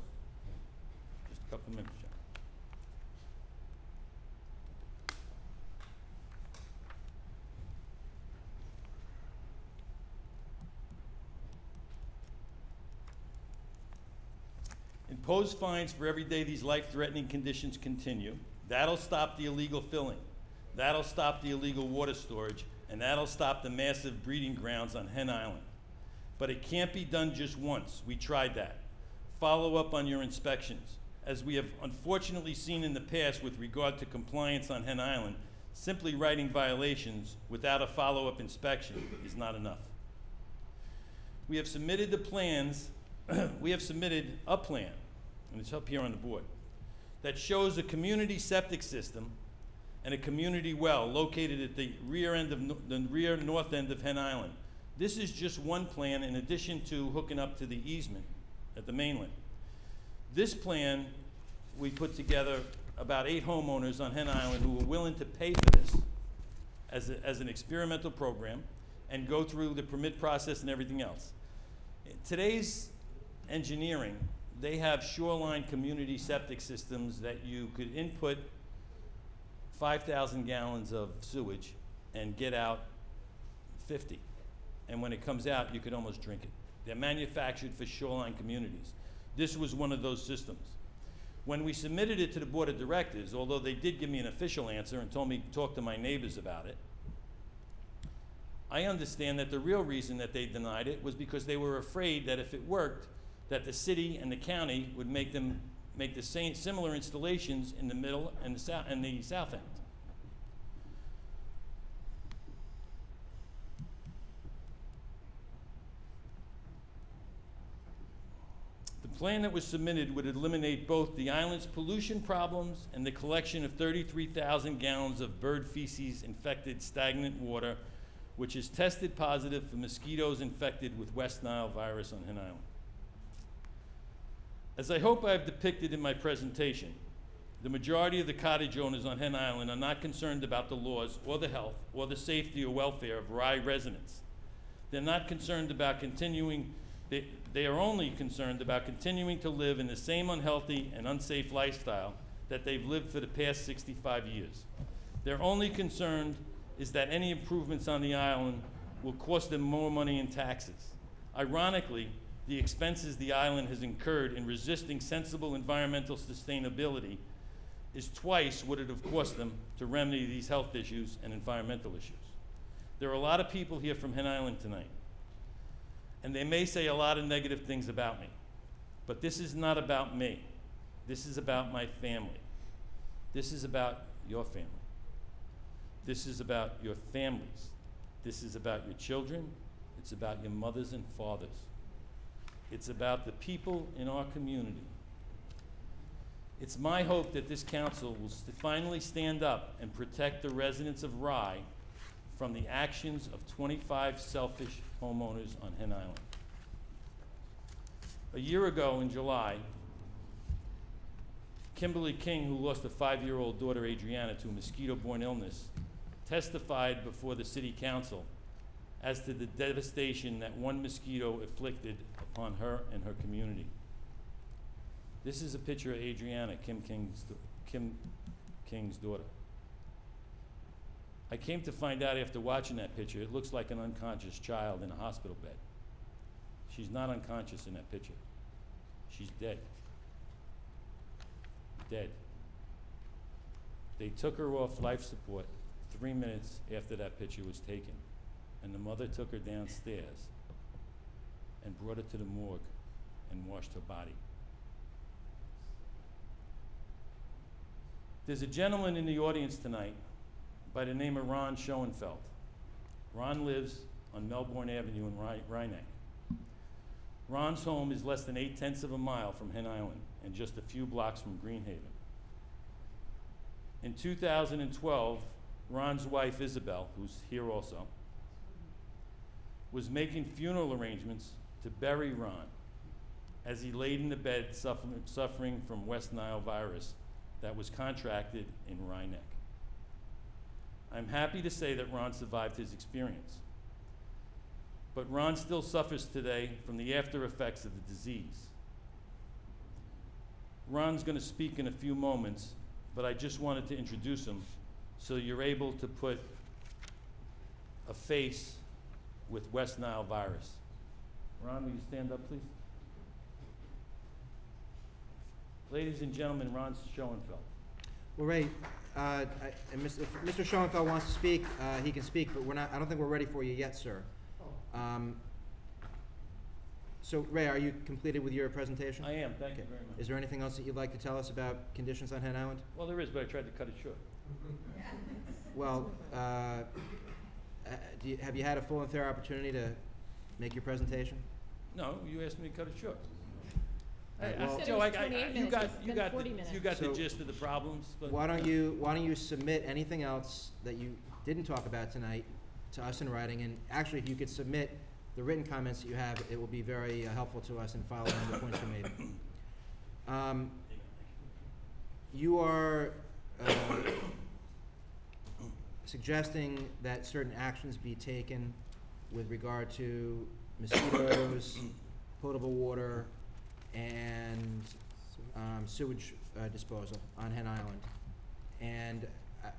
Just a couple minutes, John. Impose fines for every day these life-threatening conditions continue. That'll stop the illegal filling. That'll stop the illegal water storage, and that'll stop the massive breeding grounds on Hen Island. But it can't be done just once. We tried that. Follow up on your inspections. As we have unfortunately seen in the past with regard to compliance on Hen Island, simply writing violations without a follow-up inspection is not enough. We have submitted the plans, we have submitted a plan, and it's up here on the board, that shows a community septic system and a community well located at the rear north end of Hen Island. This is just one plan in addition to hooking up to the easement at the mainland. This plan, we put together about 8 homeowners on Hen Island who were willing to pay for this as an experimental program and go through the permit process and everything else. In today's engineering, they have shoreline community septic systems that you could input 5,000 gallons of sewage and get out 50. And when it comes out, you could almost drink it. They're manufactured for shoreline communities. This was one of those systems. When we submitted it to the board of directors, although they did give me an official answer and told me to talk to my neighbors about it, I understand that the real reason that they denied it was because they were afraid that if it worked, that the city and the county would make the same similar installations in the middle and the south end. The plan that was submitted would eliminate both the island's pollution problems and the collection of 33,000 gallons of bird feces infected stagnant water, which is tested positive for mosquitoes infected with West Nile virus on Hen Island. As I hope I have depicted in my presentation, the majority of the cottage owners on Hen Island are not concerned about the laws or the health or the safety or welfare of Rye residents. They're not concerned about they are only concerned about continuing to live in the same unhealthy and unsafe lifestyle that they've lived for the past 65 years. Their only concern is that any improvements on the island will cost them more money in taxes. Ironically, the expenses the island has incurred in resisting sensible environmental sustainability is twice what it would have cost them to remedy these health issues and environmental issues. There are a lot of people here from Hen Island tonight, and they may say a lot of negative things about me, but this is not about me. This is about my family. This is about your family. This is about your families. This is about your children. It's about your mothers and fathers. It's about the people in our community. It's my hope that this council will finally stand up and protect the residents of Rye from the actions of 25 selfish homeowners on Hen Island. A year ago in July, Kimberly King, who lost a 5-year-old daughter, Adriana, to a mosquito-borne illness, testified before the city council as to the devastation that one mosquito inflicted upon her and her community. This is a picture of Adriana, Kim King's daughter. I came to find out after watching that picture, it looks like an unconscious child in a hospital bed. She's not unconscious in that picture. She's dead. Dead. They took her off life support 3 minutes after that picture was taken, and the mother took her downstairs and brought her to the morgue and washed her body. There's a gentleman in the audience tonight by the name of Ron Schoenfeld. Ron lives on Melbourne Avenue in Rhinebeck. Ron's home is less than 0.8 of a mile from Hen Island and just a few blocks from Greenhaven. In 2012, Ron's wife, Isabel, who's here also, was making funeral arrangements to bury Ron as he laid in the bed suffering from West Nile virus that was contracted in Rhinebeck. I'm happy to say that Ron survived his experience, but Ron still suffers today from the after effects of the disease. Ron's going to speak in a few moments, but I just wanted to introduce him so you're able to put a face with West Nile virus. Ron, will you stand up, please? Ladies and gentlemen, Ron Schoenfeld.
Well, Ray, and Mr. Schoenfeld wants to speak, he can speak, but I don't think we're ready for you yet, sir. So, Ray, are you completed with your presentation?
I am, thank you very much.
Is there anything else that you'd like to tell us about conditions on Hen Island?
Well, there is, but I tried to cut it short.
Well, have you had a full and fair opportunity to make your presentation?
No, you asked me to cut it short.
Right, well-
You said it
Joe,
was 28 minutes, it's been 40
you
minutes.
got the
So-
gist of the problems, but.
Why don't you submit anything else that you didn't talk about tonight to us in writing? And actually, if you could submit the written comments that you have, it will be very helpful to us in following the points you made. You are suggesting that certain actions be taken with regard to mosquitoes, potable water, and sewage disposal on Hen Island. And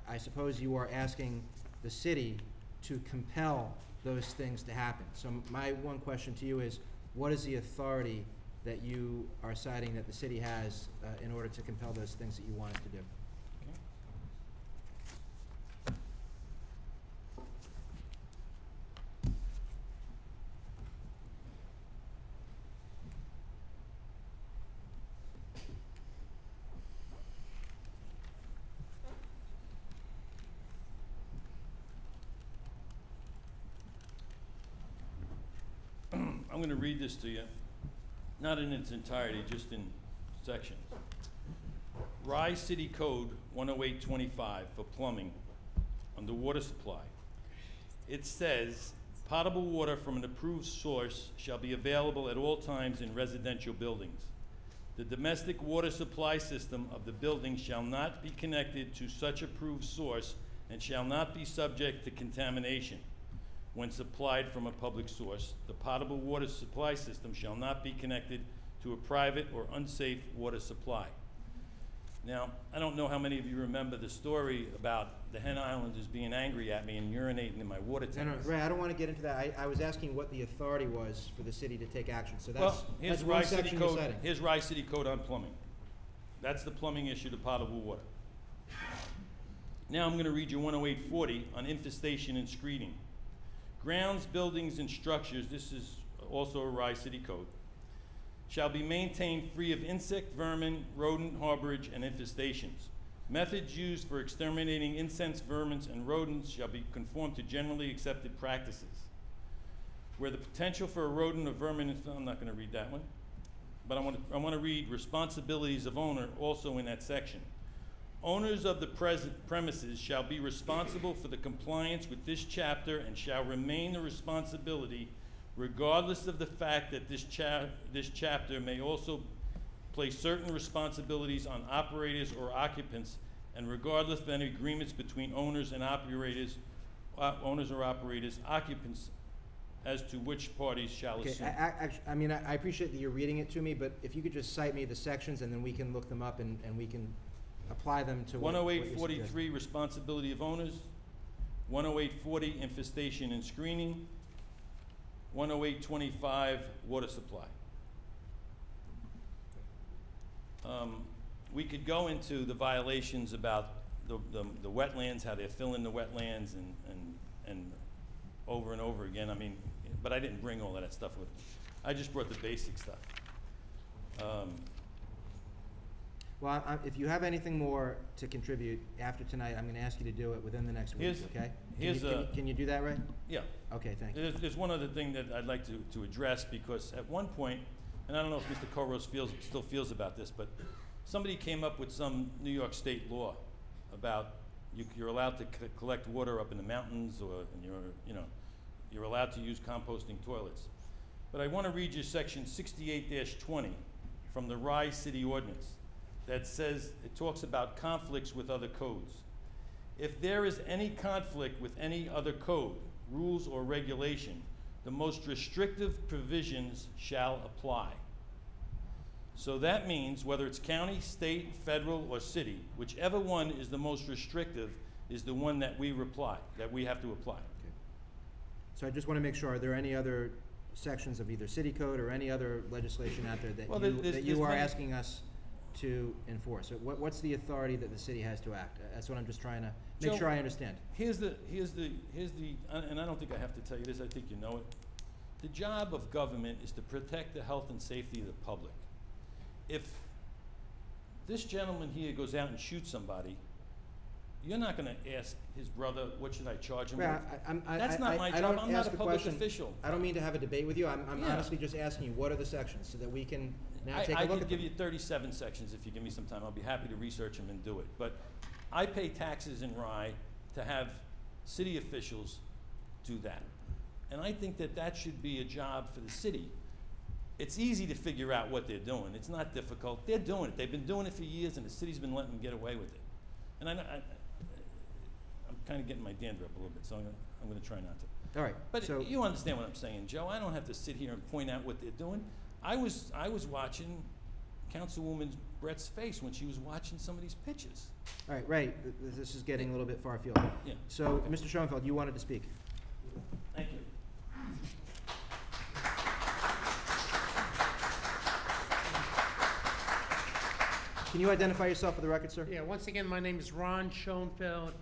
I suppose you are asking the city to compel those things to happen. So my one question to you is, what is the authority that you are citing that the city has in order to compel those things that you want us to do?
I'm going to read this to you, not in its entirety, just in sections. Rye City Code 10825 for plumbing under water supply. It says, potable water from an approved source shall be available at all times in residential buildings. The domestic water supply system of the building shall not be connected to such approved source and shall not be subject to contamination. When supplied from a public source, the potable water supply system shall not be connected to a private or unsafe water supply. Now, I don't know how many of you remember the story about the Hen Islanders being angry at me and urinating in my water
No, no,
tanks.
Ray, I don't want to get into that. I was asking what the authority was for the city to take action. So
Well,
that's
here's
one
Rye City
section you're
Code,
citing.
here's Rye City Code on plumbing. That's the plumbing issue to potable water. Now I'm gonna read you 10840 on infestation and screening. Grounds, buildings, and structures, this is also a Rye City Code, shall be maintained free of insect, vermin, rodent harborage, and infestations. Methods used for exterminating insects, vermin, and rodents shall be conform to generally accepted practices. Where the potential for a rodent or vermin is, I'm not going to read that one, but I want to read responsibilities of owner also in that section. Owners of the premises shall be responsible for the compliance with this chapter and shall remain the responsibility regardless of the fact that this chapter may also place certain responsibilities on operators or occupants, and regardless of any agreements between owners and operators, occupants, as to which parties shall
Okay,
assume.
I mean, I appreciate that you're reading it to me, but if you could just cite me the sections and then we can look them up and we can apply them to what you're suggesting.
10843, responsibility of owners. 10840, infestation and screening. 10825, water supply. We could go into the violations about the wetlands, how they're filling the wetlands and over and over again. I mean, but I didn't bring all of that stuff with me. I just brought the basic stuff.
Well, if you have anything more to contribute after tonight, I'm going to ask you to do it within the next week,
Here's-
okay?
here's
Can you do that, Ray?
Yeah.
Okay, thank you.
There's one other thing that I'd like to address, because at one point, and I don't know if Mr. Koros still feels about this, but somebody came up with some New York State law about you're allowed to collect water up in the mountains, and you're allowed to use composting toilets. But I want to read you section 68-20 from the Rye City Ordinance that says, it talks about conflicts with other codes. If there is any conflict with any other code, rules, or regulation, the most restrictive provisions shall apply. So that means whether it's county, state, federal, or city, whichever one is the most restrictive is the one that we have to apply.
So I just want to make sure, are there any other sections of either city code or any other legislation out there that
Well,
you
there's
are
many-
asking us to enforce? What's the authority that the city has to act? That's what I'm just trying to make
Joe,
sure I understand.
Here's the, and I don't think I have to tell you this, I think you know it. The job of government is to protect the health and safety of the public. If this gentleman here goes out and shoots somebody, you're not gonna ask his brother, what should I charge him with?
Well,
That's not my
I
job.
don't
I'm not
ask
a
the
public
question-
official.
I don't mean to have a debate with you. I'm
Yeah.
honestly just asking you, what are the sections, so that we can now take a
I
look
could
at
give
them?
you 37 sections if you give me some time. I'll be happy to research them and do it. But I pay taxes in Rye to have city officials do that. And I think that that should be a job for the city. It's easy to figure out what they're doing. It's not difficult. They're doing it. They've been doing it for years, and the city's been letting them get away with it. And I'm kind of getting my dander up a little bit, so I'm gonna try not to.
All right,
But
so,
you understand what I'm saying, Joe. I don't have to sit here and point out what they're doing. I was watching Councilwoman Brett's face when she was watching some of these pictures.
all right, Ray, this is getting a little bit far afield.
Yeah.
So, Mr. Schoenfeld, you wanted to speak.
Thank you.
Can you identify yourself for the record, sir?
Yeah, once again, my name is Ron Schoenfeld.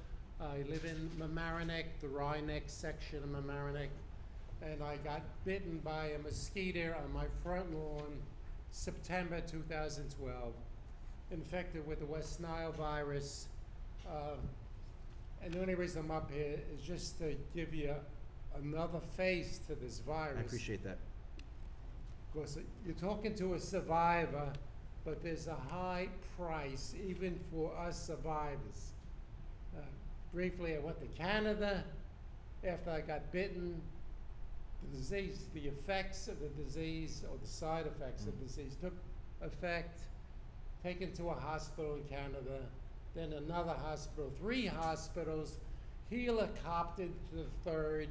I live in Mamaroneck, the Rhinebeck section of Mamaroneck. And I got bitten by a mosquito on my front lawn September 2012, infected with the West Nile virus. And the only reason I'm up here is just to give you another face to this virus.
I appreciate that.
Because you're talking to a survivor, but there's a high price even for us survivors. Briefly, I went to Canada after I got bitten. The disease, the effects of the disease, or the side effects of the disease took effect, taken to a hospital in Canada, then another hospital, 3 hospitals, helicoptered to the 3rd,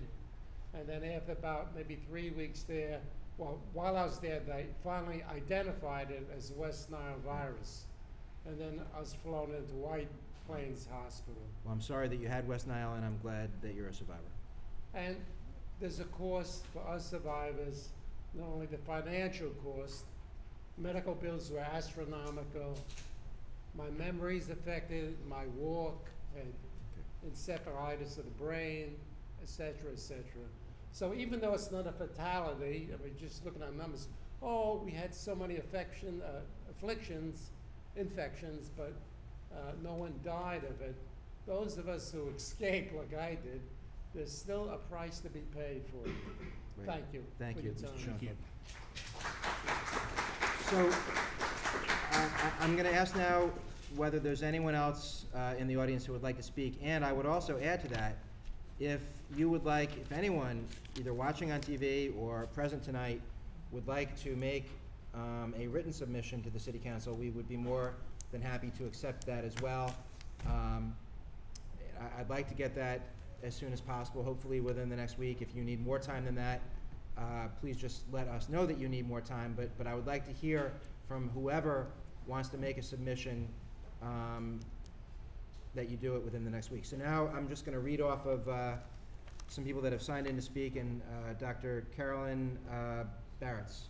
and then after about maybe 3 weeks there, well, while I was there, they finally identified it as West Nile virus. And then I was flown into White Plains Hospital.
Well, I'm sorry that you had West Nile, and I'm glad that you're a survivor.
And there's a cost for us survivors, not only the financial cost, medical bills were astronomical, my memory's affected, my walk, and encephalitis of the brain, et cetera, et cetera. So even though it's not a fatality, I mean, just looking at numbers, oh, we had so many infections, but no one died of it. Those of us who escaped, like I did, there's still a price to be paid for it.
Great.
Thank you.
Thank
for
you,
your
Mr.
time.
Schoenfeld. So, I'm gonna ask now whether there's anyone else in the audience who would like to speak, and I would also add to that, if you would like, if anyone, either watching on TV or present tonight, would like to make a written submission to the city council, we would be more than happy to accept that as well. I'd like to get that as soon as possible, hopefully within the next week. If you need more time than that, please just let us know that you need more time, but I would like to hear from whoever wants to make a submission, that you do it within the next week. So now I'm just gonna read off of some people that have signed in to speak, and Dr. Carolyn Barretts.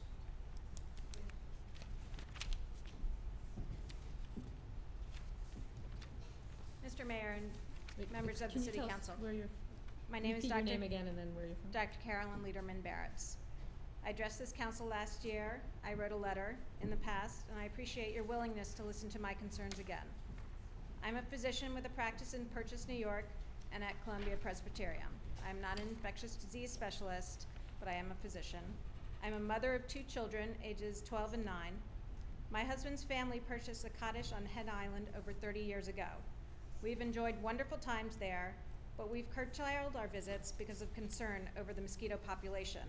Mr. Mayor and members of the
Can you
City
tell us
Council.
where you're,
My name is
repeat your
Dr.
name again and then where you're from?
Dr. Carolyn Liederman Barretts. I addressed this council last year. I wrote a letter in the past, and I appreciate your willingness to listen to my concerns again. I'm a physician with a practice in Purchase, New York, and at Columbia Presbyterian. I'm not an infectious disease specialist, but I am a physician. I'm a mother of 2 children, ages 12 and 9. My husband's family purchased a cottage on Head Island over 30 years ago. We've enjoyed wonderful times there, but we've curtailed our visits because of concern over the mosquito population,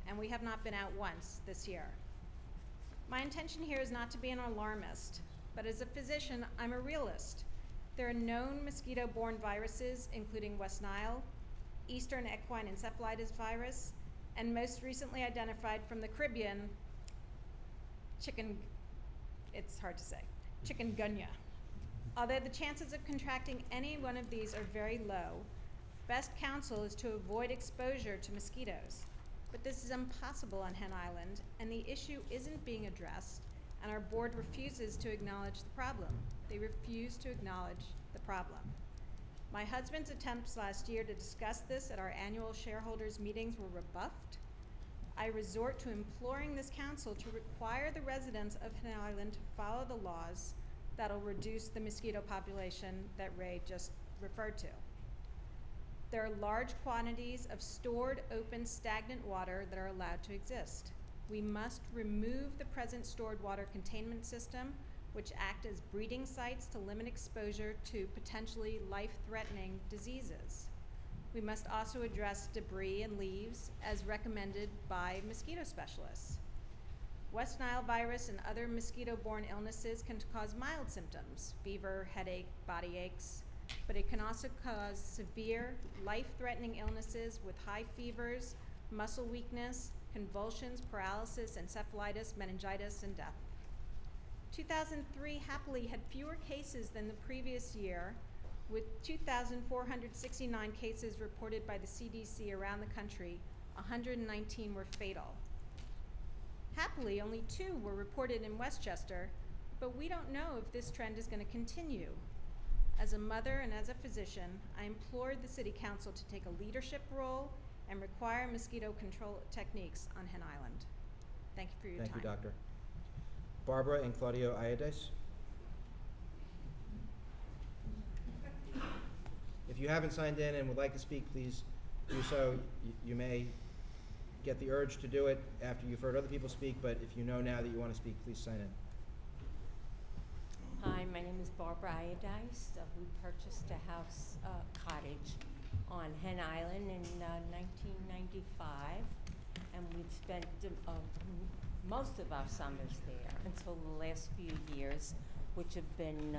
and we have not been out once this year. My intention here is not to be an alarmist, but as a physician, I'm a realist. There are known mosquito-borne viruses, including West Nile, Eastern equine encephalitis virus, and most recently identified from the Caribbean, it's hard to say, chikungunya. Although the chances of contracting any one of these are very low, best counsel is to avoid exposure to mosquitoes. But this is impossible on Hen Island, and the issue isn't being addressed and our board refuses to acknowledge the problem. They refuse to acknowledge the problem. My husband's attempts last year to discuss this at our annual shareholders meetings were rebuffed. I resort to imploring this council to require the residents of Hen Island to follow the laws that'll reduce the mosquito population that Ray just referred to. There are large quantities of stored, open, stagnant water that are allowed to exist. We must remove the present stored water containment system, which act as breeding sites to limit exposure to potentially life-threatening diseases. We must also address debris and leaves as recommended by mosquito specialists. West Nile virus and other mosquito-borne illnesses can cause mild symptoms, fever, headache, body aches, but it can also cause severe, life-threatening illnesses with high fevers, muscle weakness, convulsions, paralysis, encephalitis, meningitis, and death. 2003 happily had fewer cases than the previous year, with 2,469 cases reported by the CDC around the country. 119 were fatal. Happily, only 2 were reported in Westchester, but we don't know if this trend is going to continue. As a mother and as a physician, I implored the City Council to take a leadership role and require mosquito control techniques on Hen Island. Thank you for your time.
Thank you, Doctor. Barbara and Claudio Ayades. If you haven't signed in and would like to speak, please do so. You may get the urge to do it after you've heard other people speak, but if you know now that you want to speak, please sign in.
Hi, my name is Barbara Ayades. We purchased a house cottage on Hen Island in 1995, and we've spent most of our summers there until the last few years, which have been,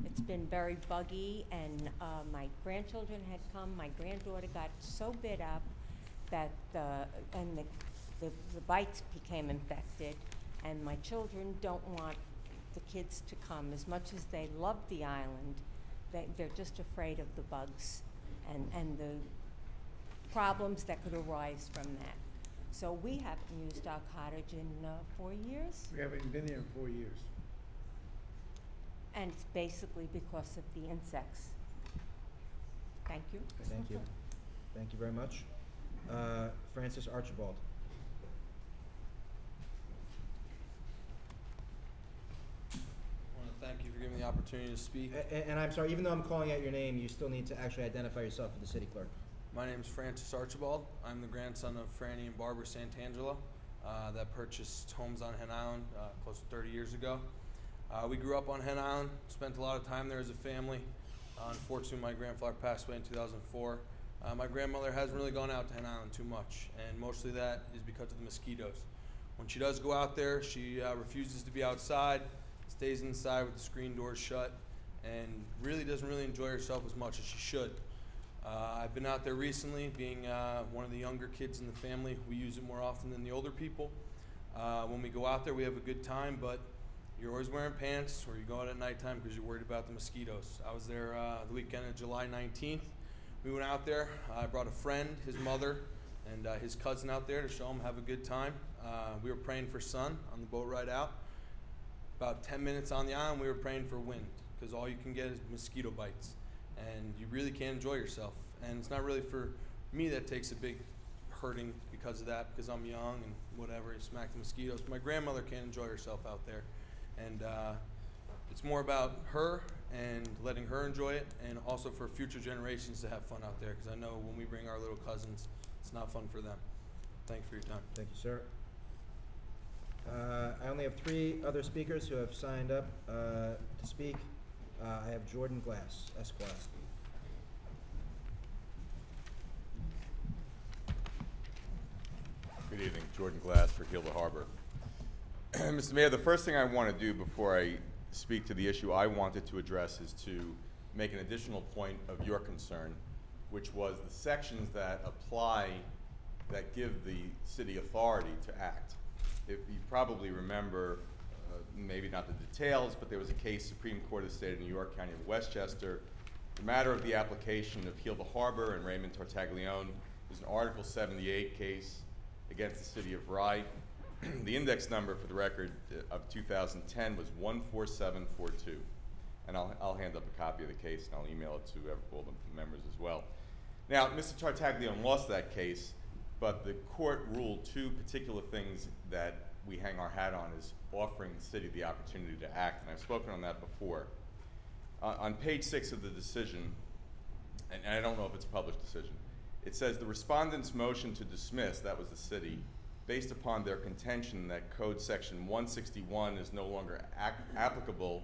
it's been very buggy, and my grandchildren had come. My granddaughter got so bit up that the bites became infected, and my children don't want the kids to come. As much as they love the island, they're just afraid of the bugs and the problems that could arise from that. So we haven't used our cottage in 4 years,
We haven't been there in 4 years.
and it's basically because of the insects. Thank you.
Thank you. Thank you very much. Francis Archibald.
I want to thank you for giving me the opportunity to speak.
And I'm sorry, even though I'm calling out your name, you still need to actually identify yourself for the city clerk.
My name is Francis Archibald. I'm the grandson of Franny and Barbara Santangelo that purchased homes on Hen Island close to 30 years ago. We grew up on Hen Island, spent a lot of time there as a family. Unfortunately, my grandfather passed away in 2004. My grandmother hasn't really gone out to Hen Island too much, and mostly that is because of the mosquitoes. When she does go out there, she refuses to be outside, stays inside with the screen doors shut, and really doesn't really enjoy herself as much as she should. I've been out there recently, being one of the younger kids in the family. We use it more often than the older people. When we go out there, we have a good time, but you're always wearing pants, or you go out at nighttime because you're worried about the mosquitoes. I was there the weekend of July 19th. We went out there. I brought a friend, his mother, and his cousin out there to show them have a good time. We were praying for sun on the boat ride out. About 10 minutes on the island, we were praying for wind, because all you can get is mosquito bites, and you really can't enjoy yourself. And it's not really for me that takes a big hurting because of that, because I'm young and whatever, you smack the mosquitoes. But my grandmother can't enjoy herself out there, and it's more about her and letting her enjoy it, and also for future generations to have fun out there, because I know when we bring our little cousins, it's not fun for them. Thanks for your time.
Thank you, sir. I only have 3 other speakers who have signed up to speak. I have Jordan Glass, Esquire.
Good evening, Jordan Glass for Kiel Harbor. Mr. Mayor, the first thing I want to do before I speak to the issue I wanted to address is to make an additional point of your concern, which was the sections that apply, that give the city authority to act. If you probably remember, maybe not the details, but there was a case, Supreme Court of the State of New York, County of Westchester. The matter of the application of Kiel Harbor and Raymond Tartaglione was an Article 78 case against the city of Rye. The index number, for the record, of 2010 was 14742. And I'll hand up a copy of the case, and I'll email it to all the members as well. Now, Mr. Tartaglione lost that case, but the court ruled two particular things that we hang our hat on as offering the city the opportunity to act, and I've spoken on that before. On page 6 of the decision, and I don't know if it's a published decision, it says the respondent's motion to dismiss, that was the city, based upon their contention that Code Section 161 is no longer applicable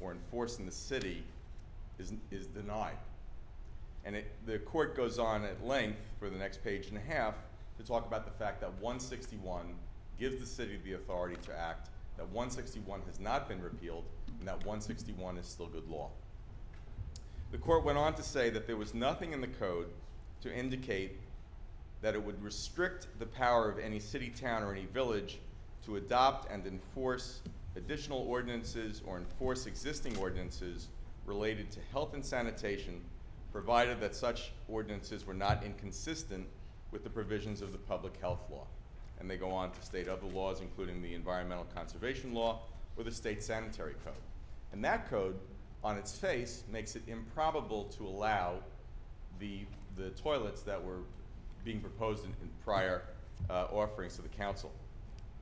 or enforced in the city is denied. And the court goes on at length for the next page and a half to talk about the fact that 161 gives the city the authority to act, that 161 has not been repealed, and that 161 is still good law. The court went on to say that there was nothing in the code to indicate that it would restrict the power of any city, town, or any village to adopt and enforce additional ordinances or enforce existing ordinances related to health and sanitation, provided that such ordinances were not inconsistent with the provisions of the public health law. And they go on to state other laws, including the environmental conservation law or the state sanitary code. And that code, on its face, makes it improbable to allow the toilets that were being proposed in prior offerings to the council.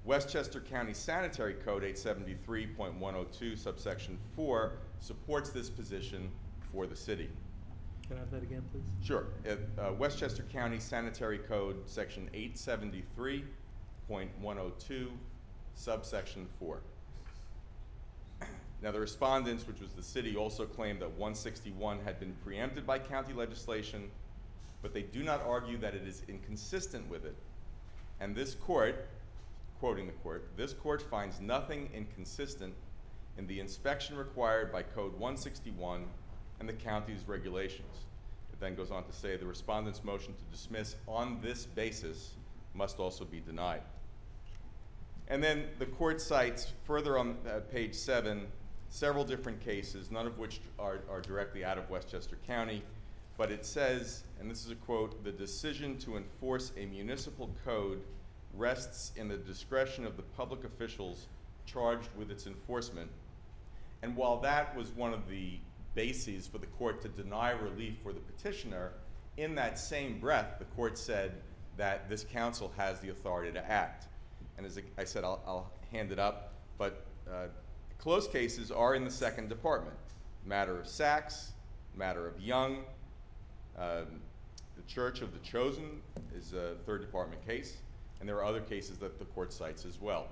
Westchester County Sanitary Code 873.102, subsection 4, supports this position for the city.
Can I have that again, please?
Sure. Westchester County Sanitary Code, section 873.102, subsection 4. Now, the respondents, which was the city, also claimed that 161 had been preempted by county legislation, but they do not argue that it is inconsistent with it. And this court, quoting the court, this court finds nothing inconsistent in the inspection required by Code 161 and the county's regulations. It then goes on to say the respondent's motion to dismiss on this basis must also be denied. And then the court cites further on page 7 several different cases, none of which are directly out of Westchester County, but it says, and this is a quote, the decision to enforce a municipal code rests in the discretion of the public officials charged with its enforcement. And while that was one of the bases for the court to deny relief for the petitioner, in that same breath, the court said that this council has the authority to act. And as I said, I'll hand it up, but closed cases are in the second department. Matter of Sachs, matter of Young, the Church of the Chosen is a third department case, and there are other cases that the court cites as well.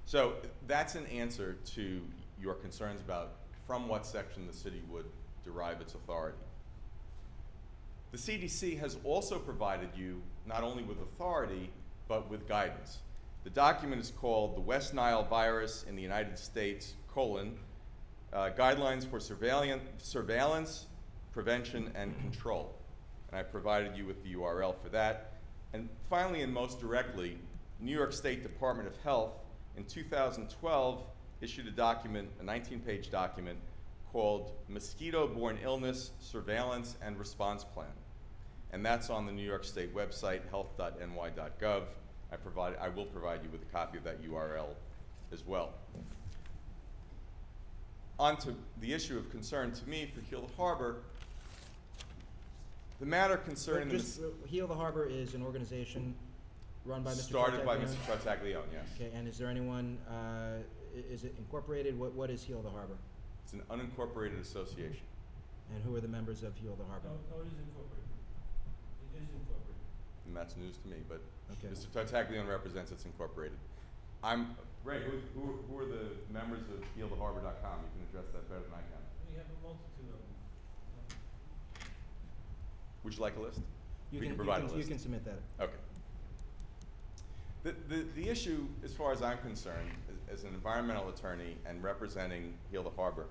So that's an answer to your concerns about from what section the city would derive its authority. The CDC has also provided you not only with authority, but with guidance. The document is called the West Nile Virus in the United States, Guidelines for Surveillance, Prevention, and Control. And I provided you with the URL for that. And finally, and most directly, New York State Department of Health in 2012 issued a document, a 19-page document, called Mosquito-Borne Illness Surveillance and Response Plan. And that's on the New York State website, health.ny.gov. I will provide you with a copy of that URL as well. On to the issue of concern to me for Heal the Harbor. The matter concerning
Heal the Harbor is an organization run by Mr.
started by
Tartaglione?
Mr. Tartaglione, yes.
Okay, and is there anyone, is it incorporated? What is Heal the Harbor?
It's an unincorporated association.
And who are the members of Heal the Harbor?
No, it is incorporated. It is incorporated.
And that's news to me, but
Okay.
Mr. Tartaglione represents it's incorporated. Ray, who are the members of HealTheHarbor.com? You can address that better than I can.
We have a multitude of them.
Would you like a list?
You
We
can
provide a
you
list.
can submit that.
Okay. The issue, as far as I'm concerned, as an environmental attorney and representing Heal the Harbor,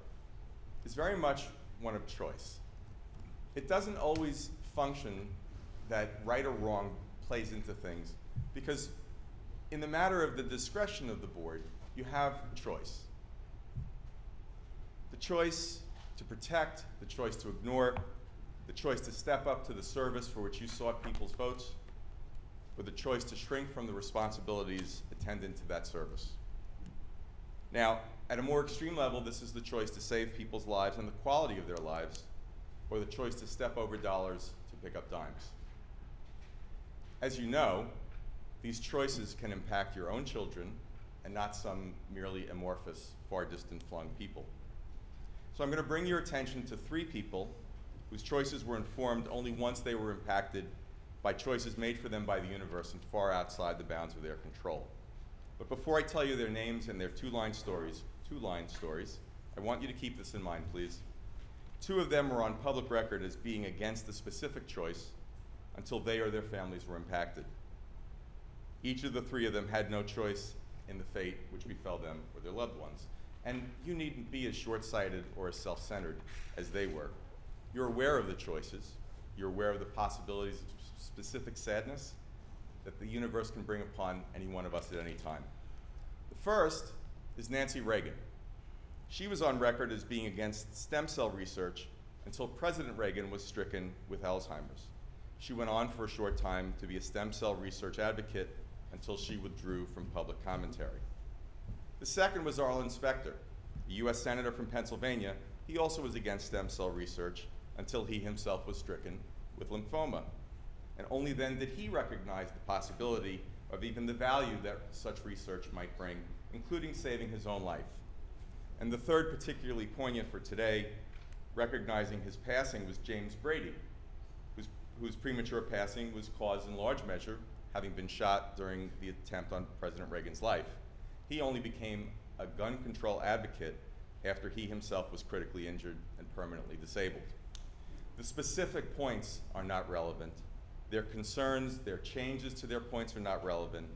is very much one of choice. It doesn't always function that right or wrong plays into things, because in the matter of the discretion of the board, you have choice. The choice to protect, the choice to ignore, the choice to step up to the service for which you sought people's votes, or the choice to shrink from the responsibilities attendant to that service. Now, at a more extreme level, this is the choice to save people's lives and the quality of their lives, or the choice to step over dollars to pick up dimes. As you know, these choices can impact your own children and not some merely amorphous, far distant flung people. So I'm going to bring your attention to 3 people whose choices were informed only once they were impacted by choices made for them by the universe and far outside the bounds of their control. But before I tell you their names and their two-line stories, I want you to keep this in mind, please. 2 of them were on public record as being against a specific choice until they or their families were impacted. Each of the 3 of them had no choice in the fate which befell them or their loved ones. And you needn't be as short-sighted or as self-centered as they were. You're aware of the choices. You're aware of the possibilities of specific sadness that the universe can bring upon any one of us at any time. The first is Nancy Reagan. She was on record as being against stem cell research until President Reagan was stricken with Alzheimer's. She went on for a short time to be a stem cell research advocate until she withdrew from public commentary. The second was Arlen Specter, a US Senator from Pennsylvania. He also was against stem cell research until he himself was stricken with lymphoma. And only then did he recognize the possibility of even the value that such research might bring, including saving his own life. And the third, particularly poignant for today, recognizing his passing, was James Brady, whose premature passing was caused in large measure having been shot during the attempt on President Reagan's life. He only became a gun control advocate after he himself was critically injured and permanently disabled. The specific points are not relevant. Their concerns, their changes to their points are not relevant.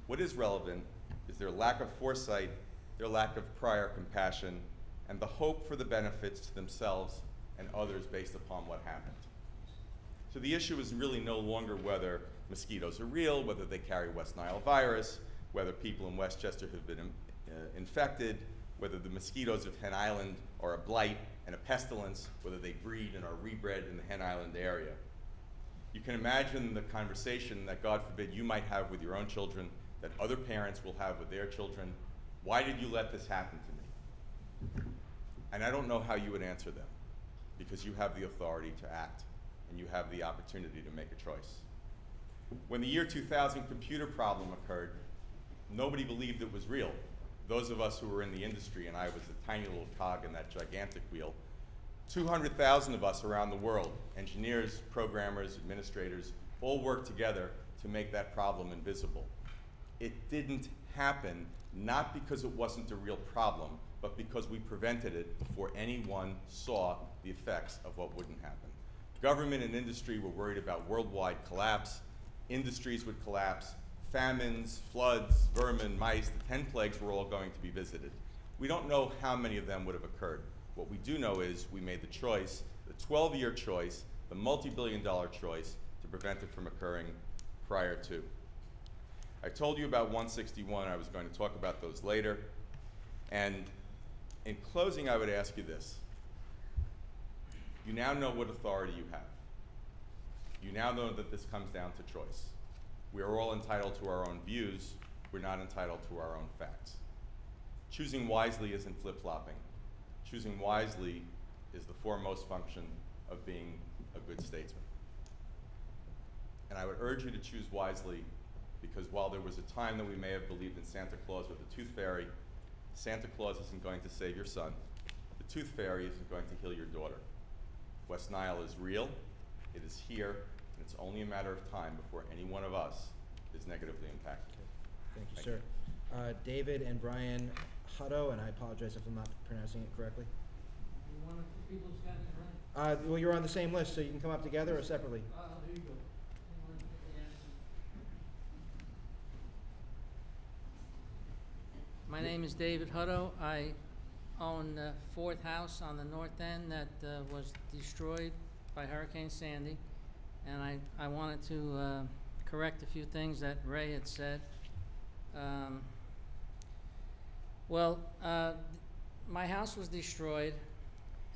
What is relevant is their lack of foresight, their lack of prior compassion, and the hope for the benefits to themselves and others based upon what happened. So the issue is really no longer whether mosquitoes are real, whether they carry West Nile virus, whether people in Westchester have been infected, whether the mosquitoes of Hen Island are a blight and a pestilence, whether they breed and are rebred in the Hen Island area. You can imagine the conversation that, God forbid, you might have with your own children, that other parents will have with their children. Why did you let this happen to me? And I don't know how you would answer them, because you have the authority to act, and you have the opportunity to make a choice. When the year 2000 computer problem occurred, nobody believed it was real. Those of us who were in the industry, and I was a tiny little cog in that gigantic wheel, 200,000 of us around the world, engineers, programmers, administrators, all worked together to make that problem invisible. It didn't happen, not because it wasn't a real problem, but because we prevented it before anyone saw the effects of what wouldn't happen. Government and industry were worried about worldwide collapse. Industries would collapse. Famines, floods, vermin, mice, the 10 plagues were all going to be visited. We don't know how many of them would have occurred. What we do know is we made the choice, the 12-year choice, the multi-billion-dollar choice to prevent it from occurring prior to. I told you about 161. I was going to talk about those later. And in closing, I would ask you this. You now know what authority you have. You now know that this comes down to choice. We are all entitled to our own views. We're not entitled to our own facts. Choosing wisely isn't flip-flopping. Choosing wisely is the foremost function of being a good statesman. And I would urge you to choose wisely, because while there was a time that we may have believed in Santa Claus or the Tooth Fairy, Santa Claus isn't going to save your son. The Tooth Fairy isn't going to heal your daughter. West Nile is real, it is here, and it's only a matter of time before any one of us is negatively impacted.
Thank you, sir. David and Brian Hutto, and I apologize if I'm not pronouncing it correctly.
One of the people's got it right?
Well, you're on the same list, so you can come up together or separately.
Here you go. My name is David Hutto. I own the fourth house on the north end that was destroyed by Hurricane Sandy. And I wanted to correct a few things that Ray had said. My house was destroyed,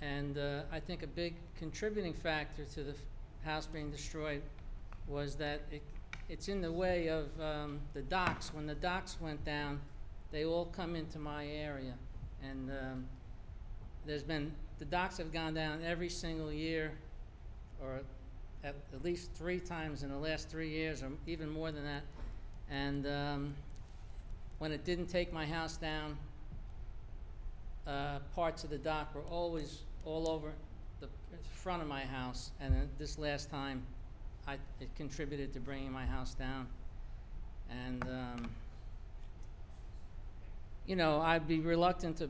and I think a big contributing factor to the house being destroyed was that it's in the way of the docks. When the docks went down, they all come into my area. And the docks have gone down every single year, or at least 3 times in the last 3 years, or even more than that. And when it didn't take my house down, parts of the dock were always all over the front of my house. And then this last time, it contributed to bringing my house down. And you know, I'd be reluctant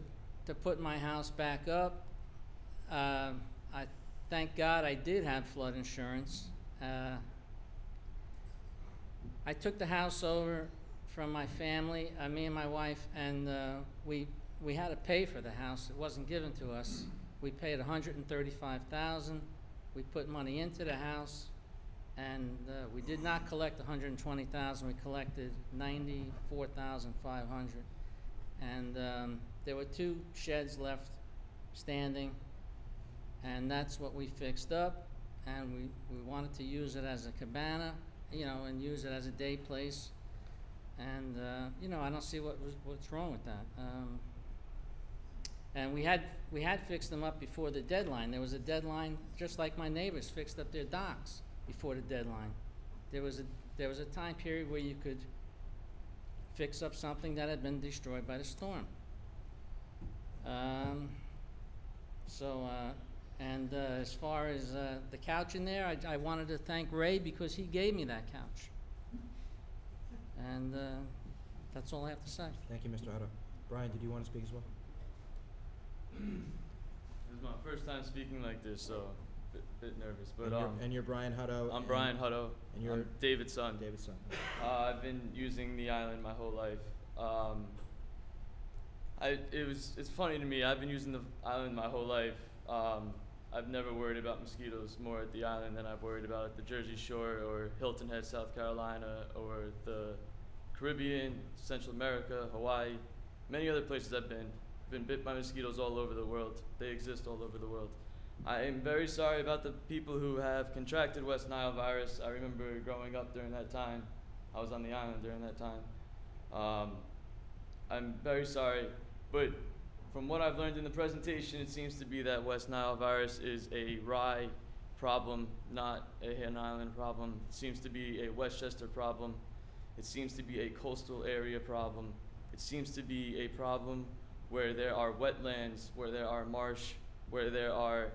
to put my house back up. I thank God I did have flood insurance. I took the house over from my family, me and my wife, and we had to pay for the house. It wasn't given to us. We paid $135,000. We put money into the house, and we did not collect $120,000. We collected $94,500. And there were 2 sheds left standing, and that's what we fixed up. And we wanted to use it as a cabana, you know, and use it as a day place. And you know, I don't see what's wrong with that. And we had fixed them up before the deadline. There was a deadline, just like my neighbors fixed up their docks before the deadline. There was a time period where you could fix up something that had been destroyed by the storm. As far as the couch in there, I wanted to thank Ray because he gave me that couch. And that's all I have to say.
Thank you, Mr. Hutto. Brian, did you want to speak as well?
This is my first time speaking like this, so bit nervous. But
And you're Brian Hutto.
I'm Brian Hutto.
And you're
I'm David's son.
David's son.
I've been using the island my whole life. It's funny to me. I've been using the island my whole life. I've never worried about mosquitoes more at the island than I've worried about at the Jersey Shore or Hilton Head, South Carolina, or the Caribbean, Central America, Hawaii, many other places I've been bit by mosquitoes all over the world. They exist all over the world. I am very sorry about the people who have contracted West Nile virus. I remember growing up during that time. I was on the island during that time. I'm very sorry, but from what I've learned in the presentation, it seems to be that West Nile virus is a Rye problem, not a Hen Island problem. It seems to be a Westchester problem. It seems to be a coastal area problem. It seems to be a problem where there are wetlands, where there are marsh, where there are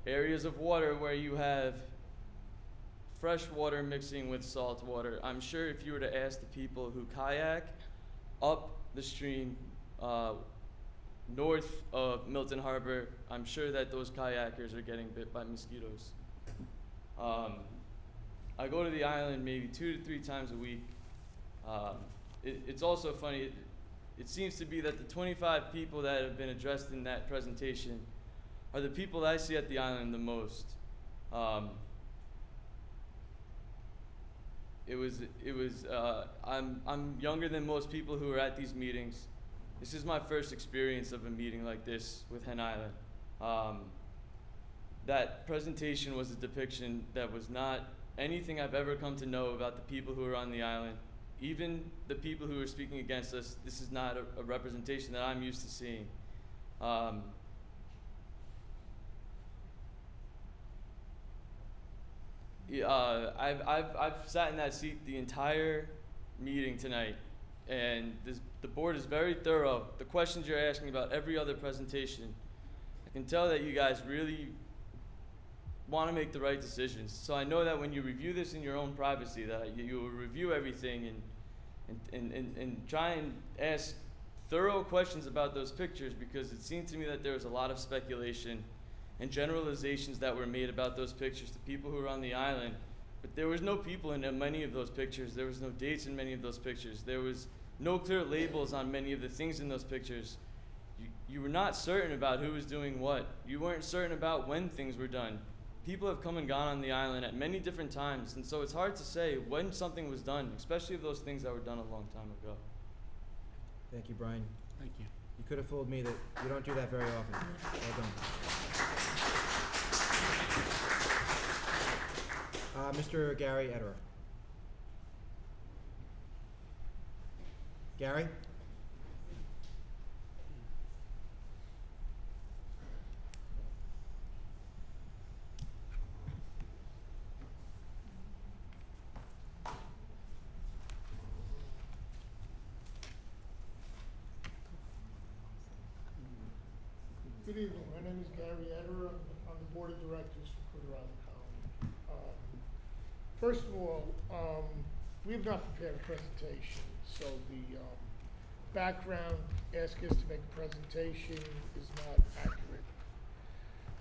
areas of water where you have fresh water mixing with salt water. I'm sure if you were to ask the people who kayak up the stream north of Milton Harbor, I'm sure that those kayakers are getting bit by mosquitoes. I go to the island maybe 2 to 3 times a week. It's also funny, it seems to be that the 25 people that have been addressed in that presentation are the people that I see at the island the most. I'm younger than most people who are at these meetings. This is my first experience of a meeting like this with Hen Island. That presentation was a depiction that was not anything I've ever come to know about the people who are on the island. Even the people who are speaking against us, this is not a representation that I'm used to seeing. I've sat in that seat the entire meeting tonight, and the board is very thorough. The questions you're asking about every other presentation, I can tell that you guys really want to make the right decisions. So I know that when you review this in your own privacy, that you will review everything and try and ask thorough questions about those pictures, because it seemed to me that there was a lot of speculation and generalizations that were made about those pictures to people who were on the island. But there was no people in many of those pictures. There was no dates in many of those pictures. There was no clear labels on many of the things in those pictures. You were not certain about who was doing what. You weren't certain about when things were done. People have come and gone on the island at many different times, and so it's hard to say when something was done, especially of those things that were done a long time ago.
Thank you, Brian.
Thank you.
You could have fooled me that you don't do that very often. Well done. Mr. Gary Ederer. Gary?
Good evening. My name is Gary Eder. I'm on the board of directors for Cooter Island Colony. First of all, we have not prepared a presentation, so the background, ask us to make a presentation is not accurate.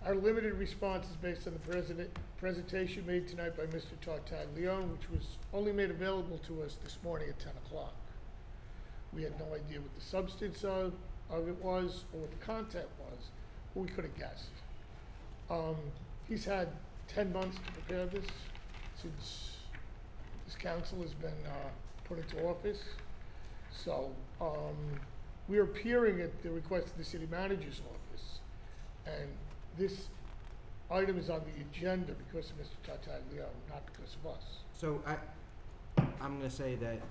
Our limited response is based on the presentation made tonight by Mr. Tartaglione, which was only made available to us this morning at 10 o'clock. We had no idea what the substance of it was or what the content was, but we could have guessed. He's had 10 months to prepare this since this council has been put into office. So we are appearing at the request of the city manager's office, and this item is on the agenda because of Mr. Tartaglione, not because of us.
So I'm gonna say that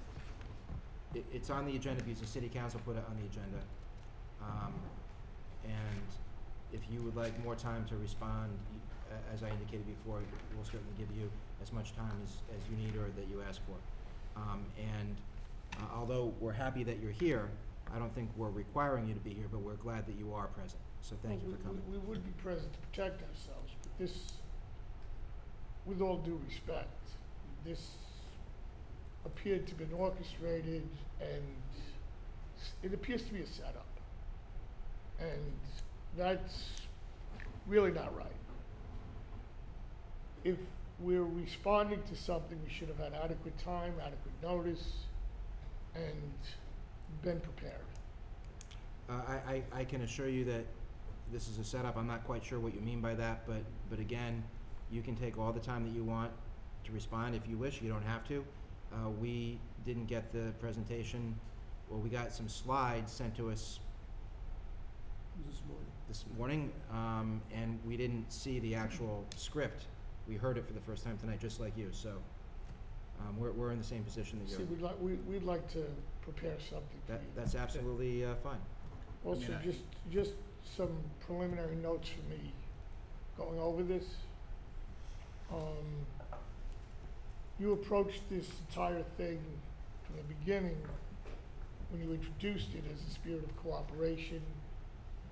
it's on the agenda because the city council put it on the agenda. And if you would like more time to respond, as I indicated before, we'll certainly give you as much time as you need or that you ask for. Although we're happy that you're here, I don't think we're requiring you to be here, but we're glad that you are present. So thank you for coming.
We would be present to protect ourselves, but this, with all due respect, this appeared to have been orchestrated, and it appears to be a setup. And that's really not right. If we're responding to something, we should have had adequate time, adequate notice, and been prepared.
I can assure you that this is a setup. I'm not quite sure what you mean by that, but again, you can take all the time that you want to respond if you wish. You don't have to. We didn't get the presentation. Well, we got some slides sent to us this morning, and we didn't see the actual script. We heard it for the first time tonight, just like you. So we're in the same position that you're
See,
in.
we'd like to prepare something for you.
That's absolutely fine.
Also, just some preliminary notes for me going over this. You approached this entire thing from the beginning when you introduced it as a spirit of cooperation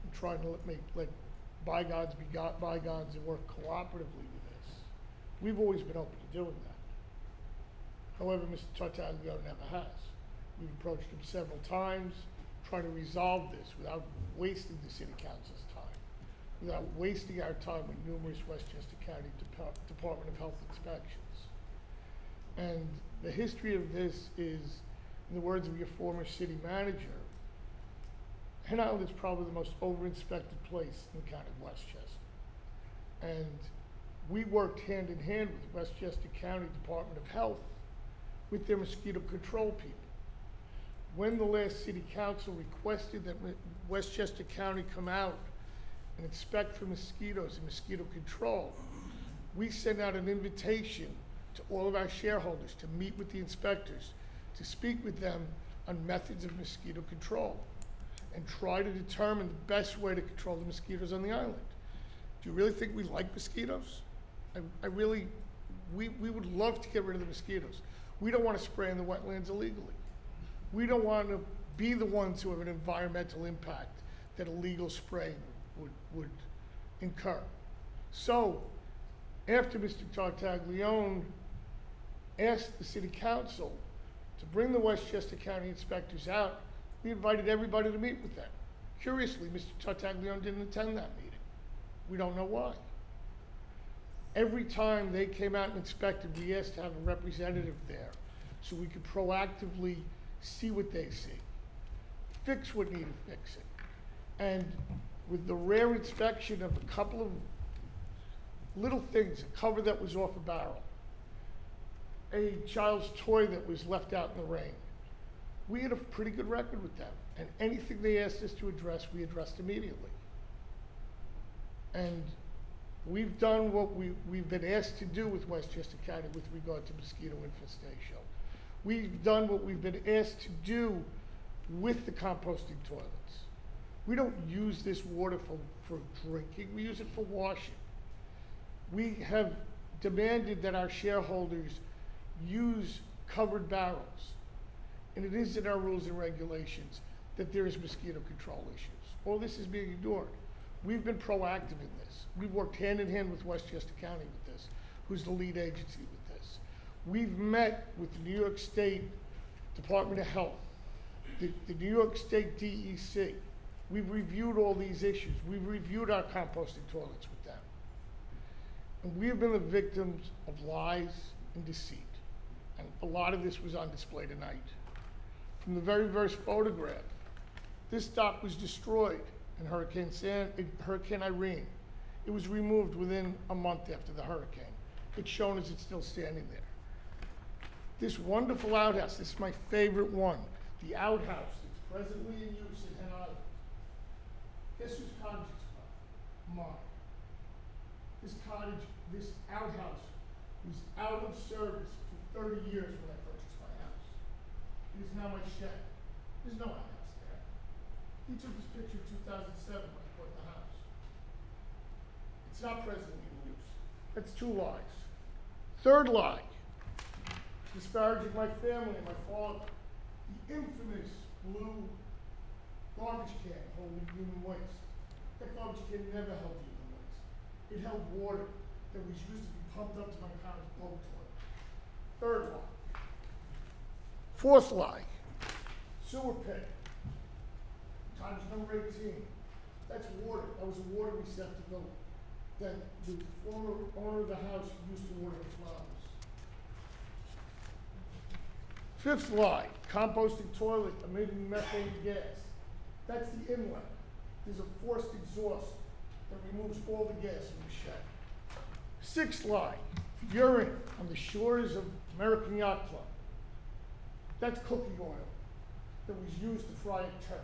and trying to let bygones be bygones and work cooperatively with this. We've always been open to doing that. However, Mr. Tartaglione never has. We've approached him several times, trying to resolve this without wasting the city council's time, without wasting our time with numerous Westchester County Department of Health inspections. And the history of this is, in the words of your former city manager, Hen Island is probably the most over-inspected place in the county of Westchester. And we worked hand in hand with Westchester County Department of Health with their mosquito control people. When the last city council requested that Westchester County come out and inspect for mosquitoes and mosquito control, we sent out an invitation to all of our shareholders to meet with the inspectors, to speak with them on methods of mosquito control and try to determine the best way to control the mosquitoes on the island. Do you really think we like mosquitoes? We would love to get rid of the mosquitoes. We don't want to spray in the wetlands illegally. We don't want to be the ones who have an environmental impact that illegal spraying would incur. So, after Mr. Tartaglione asked the city council to bring the Westchester County inspectors out, we invited everybody to meet with them. Curiously, Mr. Tartaglione didn't attend that meeting. We don't know why. Every time they came out and inspected, we asked to have a representative there so we could proactively see what they see, fix what needed fixing. And with the rare inspection of a couple of little things, a cover that was off a barrel, a child's toy that was left out in the rain, we had a pretty good record with them. And anything they asked us to address, we addressed immediately. And we've done what we've been asked to do with Westchester County with regard to mosquito infestation. We've done what we've been asked to do with the composting toilets. We don't use this water for drinking, we use it for washing. We have demanded that our shareholders use covered barrels. And it is in our rules and regulations that there is mosquito control issues. All this is being ignored. We've been proactive in this. We've worked hand in hand with Westchester County with this, who's the lead agency with this. We've met with the New York State Department of Health, the New York State DEC. We've reviewed all these issues. We've reviewed our composting toilets with them. And we've been the victims of lies and deceit. And a lot of this was on display tonight. From the very first photograph, this dock was destroyed in Hurricane Irene. It was removed within a month after the hurricane. It's shown as it's still standing there. This wonderful outhouse, this is my favorite one, the outhouse that's presently in use in Hen Island. Guess whose cottage it's from? Mine. This cottage, this outhouse, was out of service for 30 years when I purchased my house. It is now my shed. There's no outhouse there. He took this picture in 2007 when I bought the house. It's not presently in use. That's 2 lies. Third lie, disparaging my family and my father. The infamous blue garbage can holding human waste. That garbage can never held human waste. It held water that was used to be pumped up to my parents' boat toilet. Third lie. Fourth lie, sewer pit, times number 18. That's water. That was a water receptacle that the former owner of the house used to water the flowers. Fifth lie, composting toilet emitting methane gas. That's the inlet. There's a forced exhaust that removes all the gas from the shed. Sixth lie, urine on the shores of American Yacht Club. That's cooking oil that was used to fry a turkey.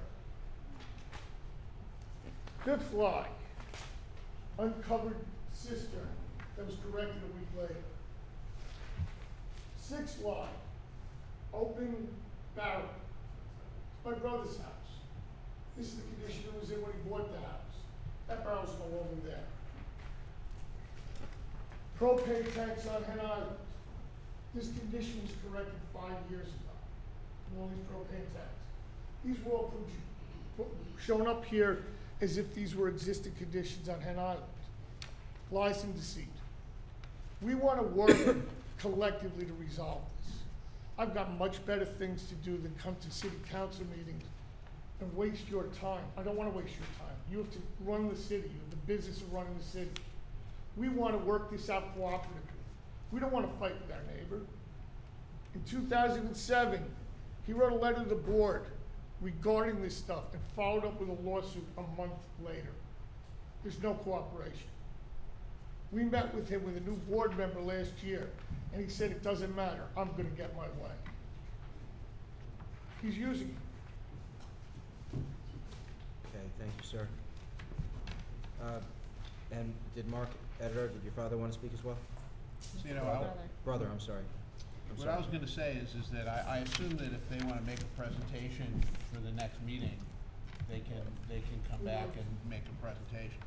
Fifth lie, uncovered cistern that was corrected a week later. Sixth lie, open barrel. It's my brother's house. This is the condition it was in when he bought the house. That barrel's no longer there. Propane tanks on Hen Island. This condition was corrected 5 years ago. And all these propane tanks. These were all shown up here as if these were existing conditions on Hen Island. Lies and deceit. We want to work collectively to resolve this. I've got much better things to do than come to city council meetings and waste your time. I don't want to waste your time. You have to run the city. You have the business of running the city. We want to work this out cooperatively. We don't want to fight with our neighbor. In 2007, he wrote a letter to the board regarding this stuff and followed up with a lawsuit a month later. There's no cooperation. We met with him with a new board member last year, and he said, it doesn't matter, I'm gonna get my way. He's using it.
Okay, thank you, sir. And did Mark, editor, did your father want to speak as well?
So, you know,
Brother, I'm sorry. I'm
what
sorry.
I was gonna say is that I assume that if they wanna make a presentation for the next meeting, they can come back and make a presentation.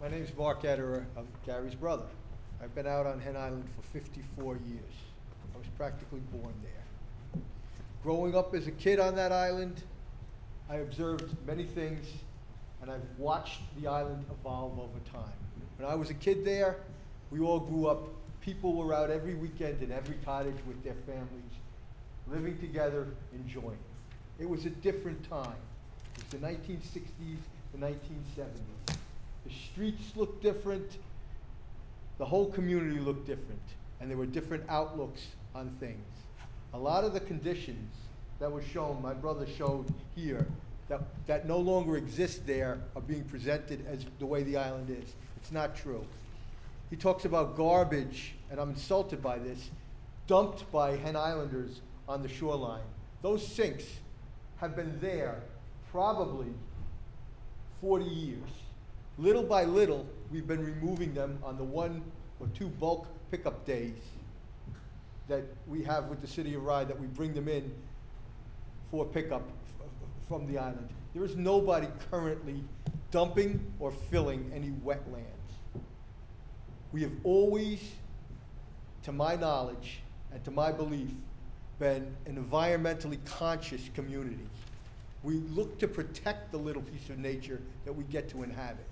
My name's Mark Ederer. I'm Gary's brother. I've been out on Hen Island for 54 years. I was practically born there. Growing up as a kid on that island, I observed many things, and I've watched the island evolve over time. When I was a kid there, we all grew up. People were out every weekend in every cottage with their families, living together, enjoying. It was a different time. It was the 1960s, the 1970s. The streets looked different, the whole community looked different, and there were different outlooks on things. A lot of the conditions that were shown, my brother showed here, that no longer exist there are being presented as the way the island is. It's not true. He talks about garbage, and I'm insulted by this, dumped by Hen Islanders on the shoreline. Those sinks have been there probably 40 years. Little by little, we've been removing them on the one or 2 bulk pickup days that we have with the city of Rye, that we bring them in for pickup from the island. There is nobody currently dumping or filling any wetlands. We have always, to my knowledge and to my belief, been an environmentally conscious community. We look to protect the little piece of nature that we get to inhabit.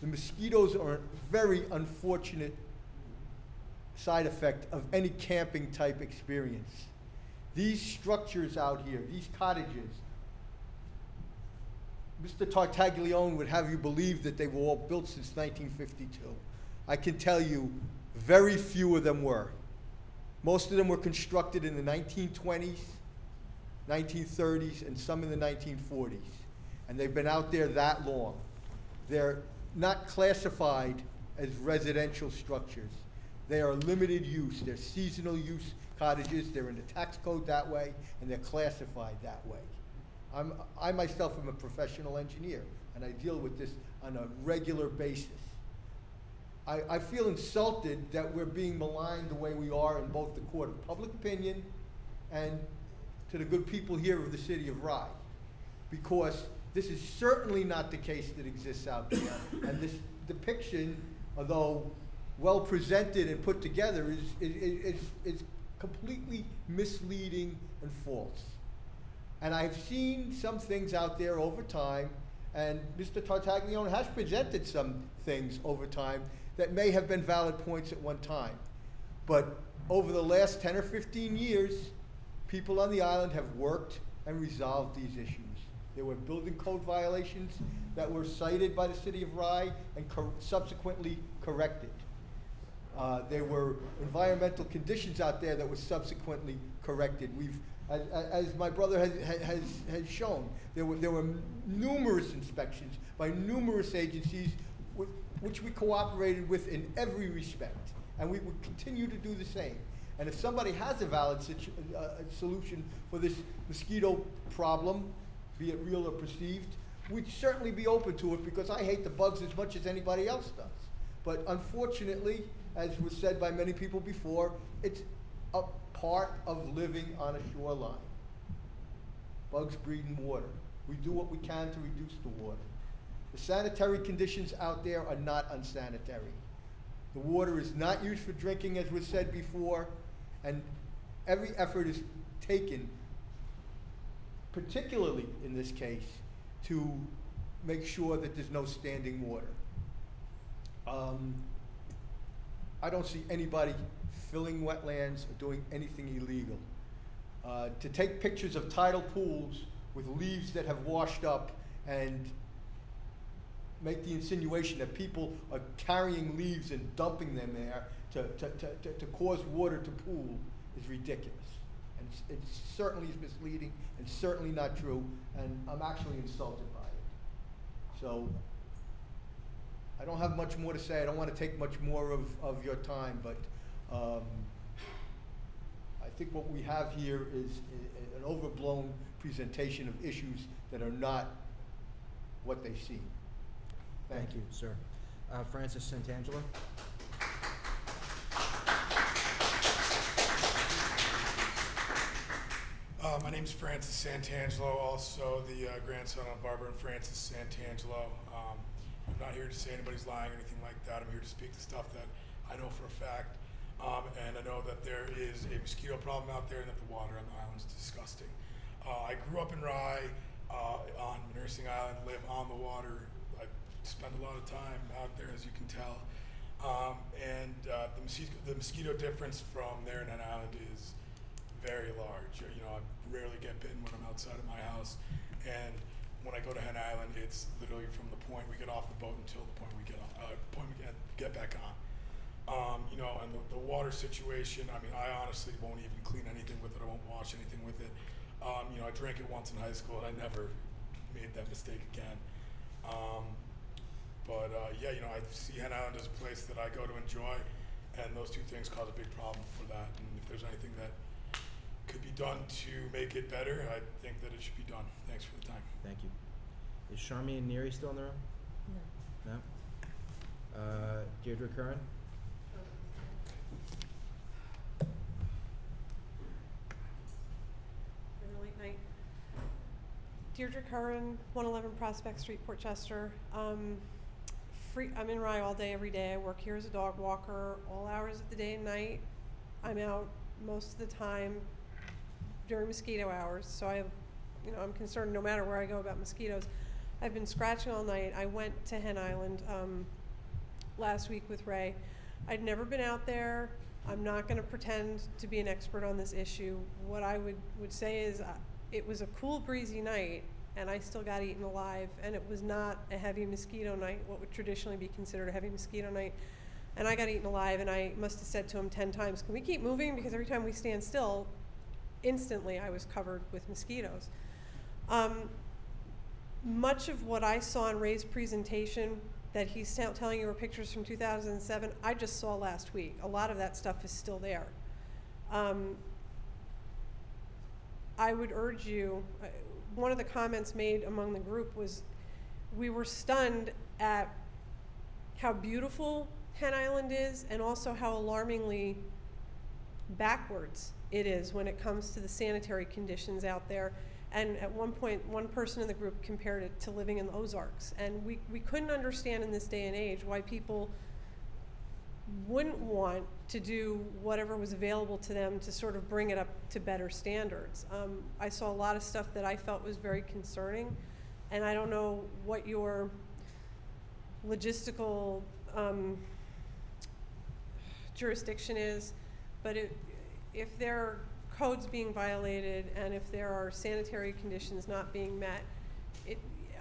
The mosquitoes are a very unfortunate side effect of any camping type experience. These structures out here, these cottages, Mr. Tartaglione would have you believe that they were all built since 1952. I can tell you very few of them were. Most of them were constructed in the 1920s, 1930s, and some in the 1940s. And they've been out there that long. They're not classified as residential structures. They are limited use. They're seasonal use cottages. They're in the tax code that way, and they're classified that way. I myself am a professional engineer, and I deal with this on a regular basis. I feel insulted that we're being maligned the way we are in both the court of public opinion and to the good people here of the city of Rye, because this is certainly not the case that exists out there. And this depiction, although well presented and put together, is completely misleading and false. And I've seen some things out there over time, and Mr. Tartaglione has presented some things over time that may have been valid points at one time. But over the last 10 or 15 years, people on the island have worked and resolved these issues. There were building code violations that were cited by the city of Rye and subsequently corrected. There were environmental conditions out there that were subsequently corrected. As my brother has shown, there were numerous inspections by numerous agencies which we cooperated with in every respect, and we would continue to do the same. And if somebody has a valid solution for this mosquito problem, be it real or perceived, we'd certainly be open to it, because I hate the bugs as much as anybody else does. But unfortunately, as was said by many people before, it's a part of living on a shoreline. Bugs breed in water. We do what we can to reduce the water. The sanitary conditions out there are not unsanitary. The water is not used for drinking, as was said before, and every effort is taken, particularly in this case, to make sure that there's no standing water. I don't see anybody filling wetlands or doing anything illegal. To take pictures of tidal pools with leaves that have washed up and make the insinuation that people are carrying leaves and dumping them there to cause water to pool is ridiculous. And it certainly is misleading and certainly not true, and I'm actually insulted by it. So I don't have much more to say. I don't want to take much more of your time, but I think what we have here is an overblown presentation of issues that are not what they seem.
Thank you, sir. Francis Santangelo.
My name's Francis Santangelo, also the grandson of Barbara and Francis Santangelo. I'm not here to say anybody's lying or anything like that. I'm here to speak to stuff that I know for a fact. And I know that there is a mosquito problem out there and that the water on the island is disgusting. I grew up in Rye on Nursing Island, live on the water. I spend a lot of time out there, as you can tell. The mosquito difference from there in Hen Island is very large. You know, I rarely get bitten when I'm outside of my house. And when I go to Hen Island, it's literally from the point we get off the boat until the point we get get back on. You know, and the water situation, I mean, I honestly won't even clean anything with it. I won't wash anything with it. You know, I drank it once in high school and I never made that mistake again. Yeah, you know, I see Hen Island as a place that I go to enjoy, and those two things cause a big problem for that. And if there's anything that could be done to make it better, I think that it should be done. Thanks for the time.
Thank you. Is Charmian Neary still in the room?
No.
No? Deirdre Curran?
night. Deirdre Curran, 111 Prospect Street, Port Chester. I'm in Rye all day, every day. I work here as a dog walker, all hours of the day and night. I'm out most of the time during mosquito hours, so I'm concerned no matter where I go about mosquitoes. I've been scratching all night. I went to Hen Island last week with Ray. I'd never been out there. I'm not going to pretend to be an expert on this issue. What I would say is it was a cool, breezy night, and I still got eaten alive, and it was not a heavy mosquito night, what would traditionally be considered a heavy mosquito night. And I got eaten alive, and I must have said to him 10 times, can we keep moving? Because every time we stand still, instantly I was covered with mosquitoes. Much of what I saw in Ray's presentation that he's telling you were pictures from 2007, I just saw last week. A lot of that stuff is still there. I would urge you, one of the comments made among the group was, we were stunned at how beautiful Hen Island is and also how alarmingly backwards it is when it comes to the sanitary conditions out there. And at one point, one person in the group compared it to living in the Ozarks. And we couldn't understand in this day and age why people wouldn't want to do whatever was available to them to sort of bring it up to better standards. I saw a lot of stuff that I felt was very concerning, and I don't know what your logistical jurisdiction is, but if there are codes being violated and if there are sanitary conditions not being met,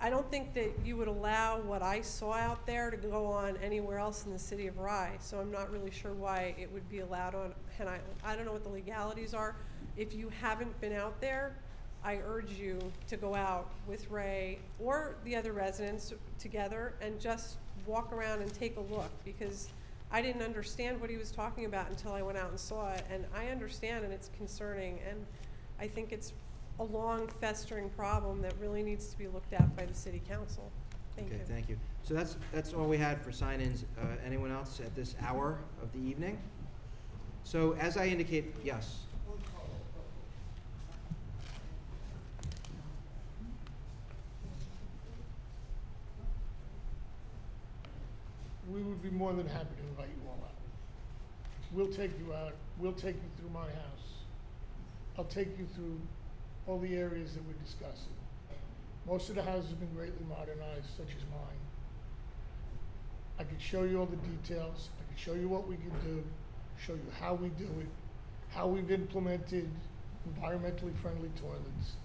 I don't think that you would allow what I saw out there to go on anywhere else in the city of Rye, so I'm not really sure why it would be allowed on Hen Island. I don't know what the legalities are. If you haven't been out there, I urge you to go out with Ray or the other residents together and just walk around and take a look, because I didn't understand what he was talking about until I went out and saw it, and I understand, and it's concerning, and I think it's a long festering problem that really needs to be looked at by the city council. Thank you.
Okay, thank you. So that's all we had for sign-ins. Anyone else at this hour of the evening? So as I indicate, yes.
We would be more than happy to invite you all out. We'll take you out. We'll take you through my house. I'll take you through all the areas that we're discussing. Most of the houses have been greatly modernized, such as mine. I could show you all the details. I could show you what we can do, show you how we do it, how we've implemented environmentally friendly toilets,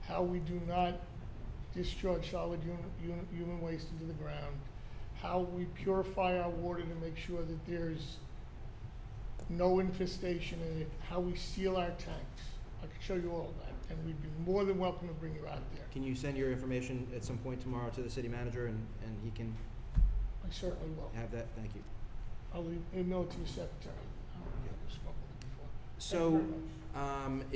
how we do not discharge solid human waste into the ground, how we purify our water to make sure that there's no infestation in it, how we seal our tanks. I could show you all of that, and we'd be more than welcome to bring you out there.
Can you send your information at some point tomorrow to the city manager, and he can
I certainly will.
have that? Thank you.
I'll email it to your secretary. I've spoken with it before.
So,
Thank you very much.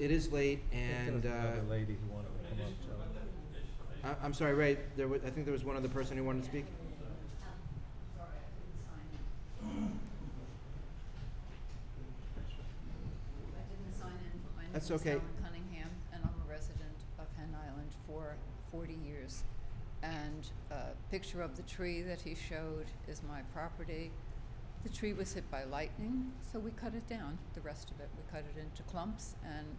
it is late, and
lady who wanted to come up,
I'm sorry, Ray. I think there was one other person who wanted to speak. That's okay.
My name is Helen Cunningham, and I'm a resident of Hen Island for 40 years. And a picture of the tree that he showed is my property. The tree was hit by lightning, so we cut it down. The rest of it, we cut it into clumps, and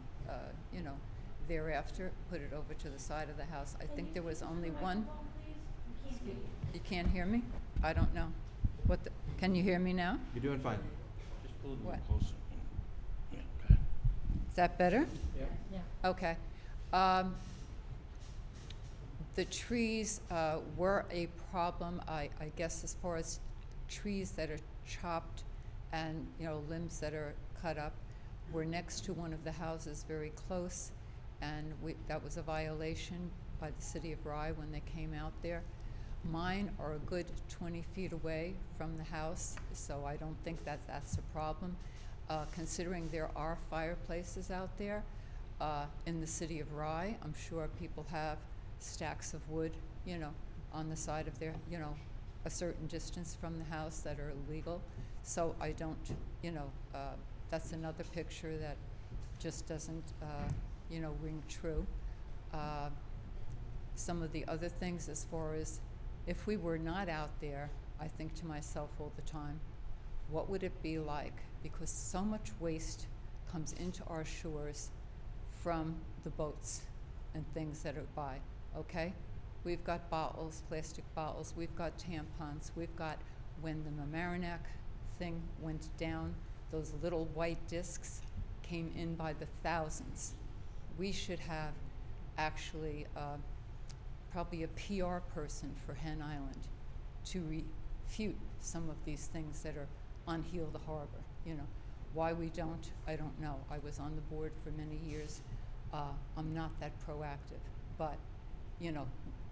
thereafter put it over to the side of the house. I think there was only one. You can't hear me? I don't know. Can you hear me now?
You're doing fine.
Just pull it a
What?
little closer. Yeah, okay.
Is that better?
Yeah.
Okay. The trees were a problem, I guess, as far as trees that are chopped and, limbs that are cut up. We're next to one of the houses very close, and that was a violation by the city of Rye when they came out there. Mine are a good 20 feet away from the house, so I don't think that's a problem. Considering there are fireplaces out there in the city of Rye, I'm sure people have stacks of wood, on the side of their, a certain distance from the house that are illegal. So I don't, that's another picture that just doesn't ring true. Some of the other things, as far as if we were not out there, I think to myself all the time, what would it be like? Because so much waste comes into our shores from the boats and things that are by, okay? We've got bottles, plastic bottles, we've got tampons, we've got, when the Mamaroneck thing went down, those little white discs came in by the thousands. We should have actually probably a PR person for Hen Island to refute some of these things that are on Heal the Harbor. Why we don't, I don't know. I was on the board for many years. I'm not that proactive, but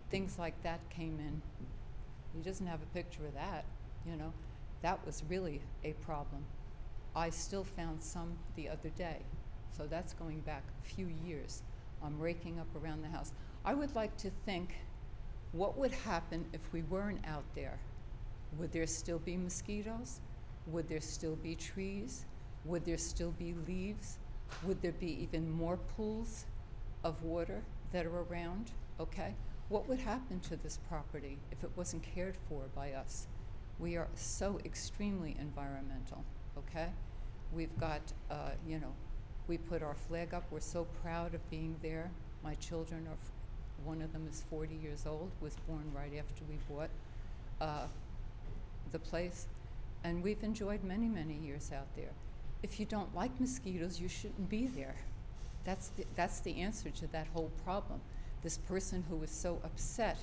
things like that came in. He doesn't have a picture of that. That was really a problem. I still found some the other day, so that's going back a few years. I'm raking up around the house. I would like to think, what would happen if we weren't out there? Would there still be mosquitoes? Would there still be trees? Would there still be leaves? Would there be even more pools of water that are around? Okay? What would happen to this property if it wasn't cared for by us? We are so extremely environmental, okay? We've got, we put our flag up. We're so proud of being there. My children are, one of them is 40 years old, was born right after we bought the place. And we've enjoyed many, many years out there. If you don't like mosquitoes, you shouldn't be there. That's the answer to that whole problem. This person who is so upset,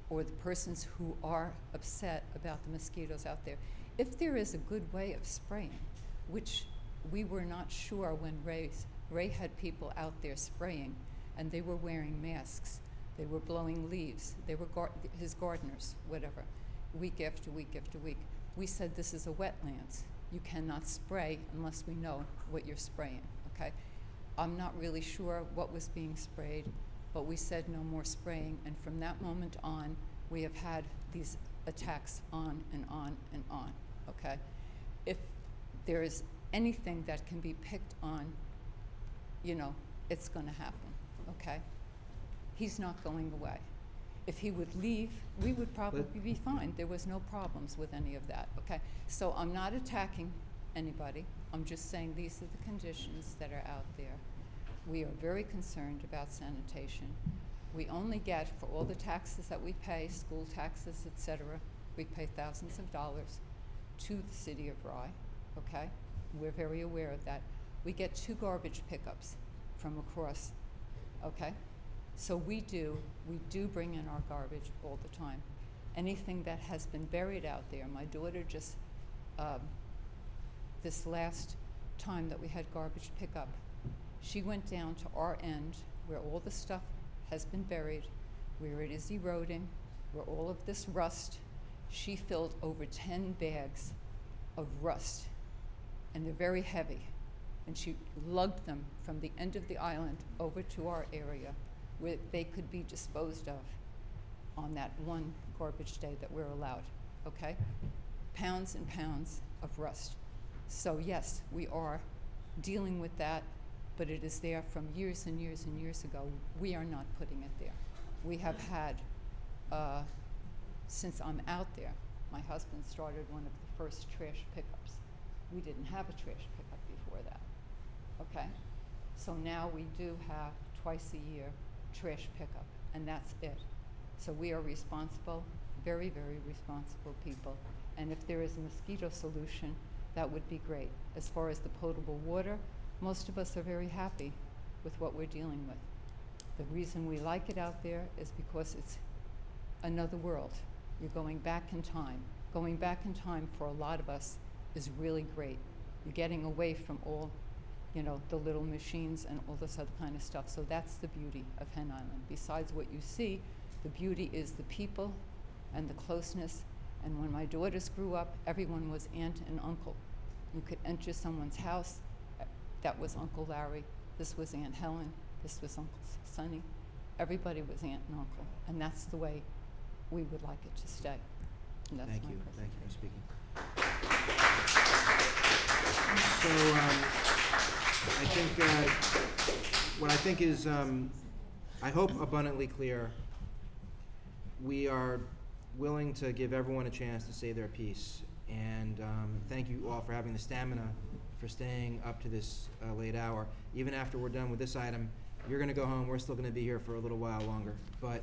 or the persons who are upset about the mosquitoes out there, if there is a good way of spraying, which we were not sure when Ray had people out there spraying, and they were wearing masks, they were blowing leaves, they were his gardeners, whatever, week after week after week. We said, this is a wetlands. You cannot spray unless we know what you're spraying, okay? I'm not really sure what was being sprayed, but we said no more spraying, and from that moment on, we have had these attacks on and on and on, okay? If there is anything that can be picked on, it's gonna happen, okay? He's not going away. If he would leave, we would probably be fine. There was no problems with any of that, okay? So I'm not attacking anybody. I'm just saying these are the conditions that are out there. We are very concerned about sanitation. We only get, for all the taxes that we pay, school taxes, et cetera, we pay thousands of dollars to the city of Rye, okay? We're very aware of that. We get 2 garbage pickups from across, okay? So we do bring in our garbage all the time. Anything that has been buried out there, my daughter just, this last time that we had garbage pickup, she went down to our end where all the stuff has been buried, where it is eroding, where all of this rust. She filled over 10 bags of rust, and they're very heavy. And she lugged them from the end of the island over to our area where they could be disposed of on that one garbage day that we're allowed, okay? Pounds and pounds of rust. So yes, we are dealing with that, but it is there from years and years and years ago. We are not putting it there. We have had, since I'm out there, my husband started one of the first trash pickups. We didn't have a trash pickup before that, okay? So now we do have twice a year trash pickup, and that's it. So we are responsible, very, very responsible people. And if there is a mosquito solution, that would be great. As far as the potable water, most of us are very happy with what we're dealing with. The reason we like it out there is because it's another world. You're going back in time. Going back in time for a lot of us is really great. You're getting away from all, the little machines and all this other kind of stuff. So that's the beauty of Hen Island. Besides what you see, the beauty is the people and the closeness. And when my daughters grew up, everyone was aunt and uncle. You could enter someone's house, that was Uncle Larry, this was Aunt Helen, this was Uncle Sonny. Everybody was aunt and uncle, and that's the way we would like it to stay. And that's
Thank
my
you. Thank you for speaking. So I think what what I think is, I hope abundantly clear, we are willing to give everyone a chance to say their piece. And thank you all for having the stamina for staying up to this late hour. Even after we're done with this item, you're gonna go home, we're still gonna be here for a little while longer. But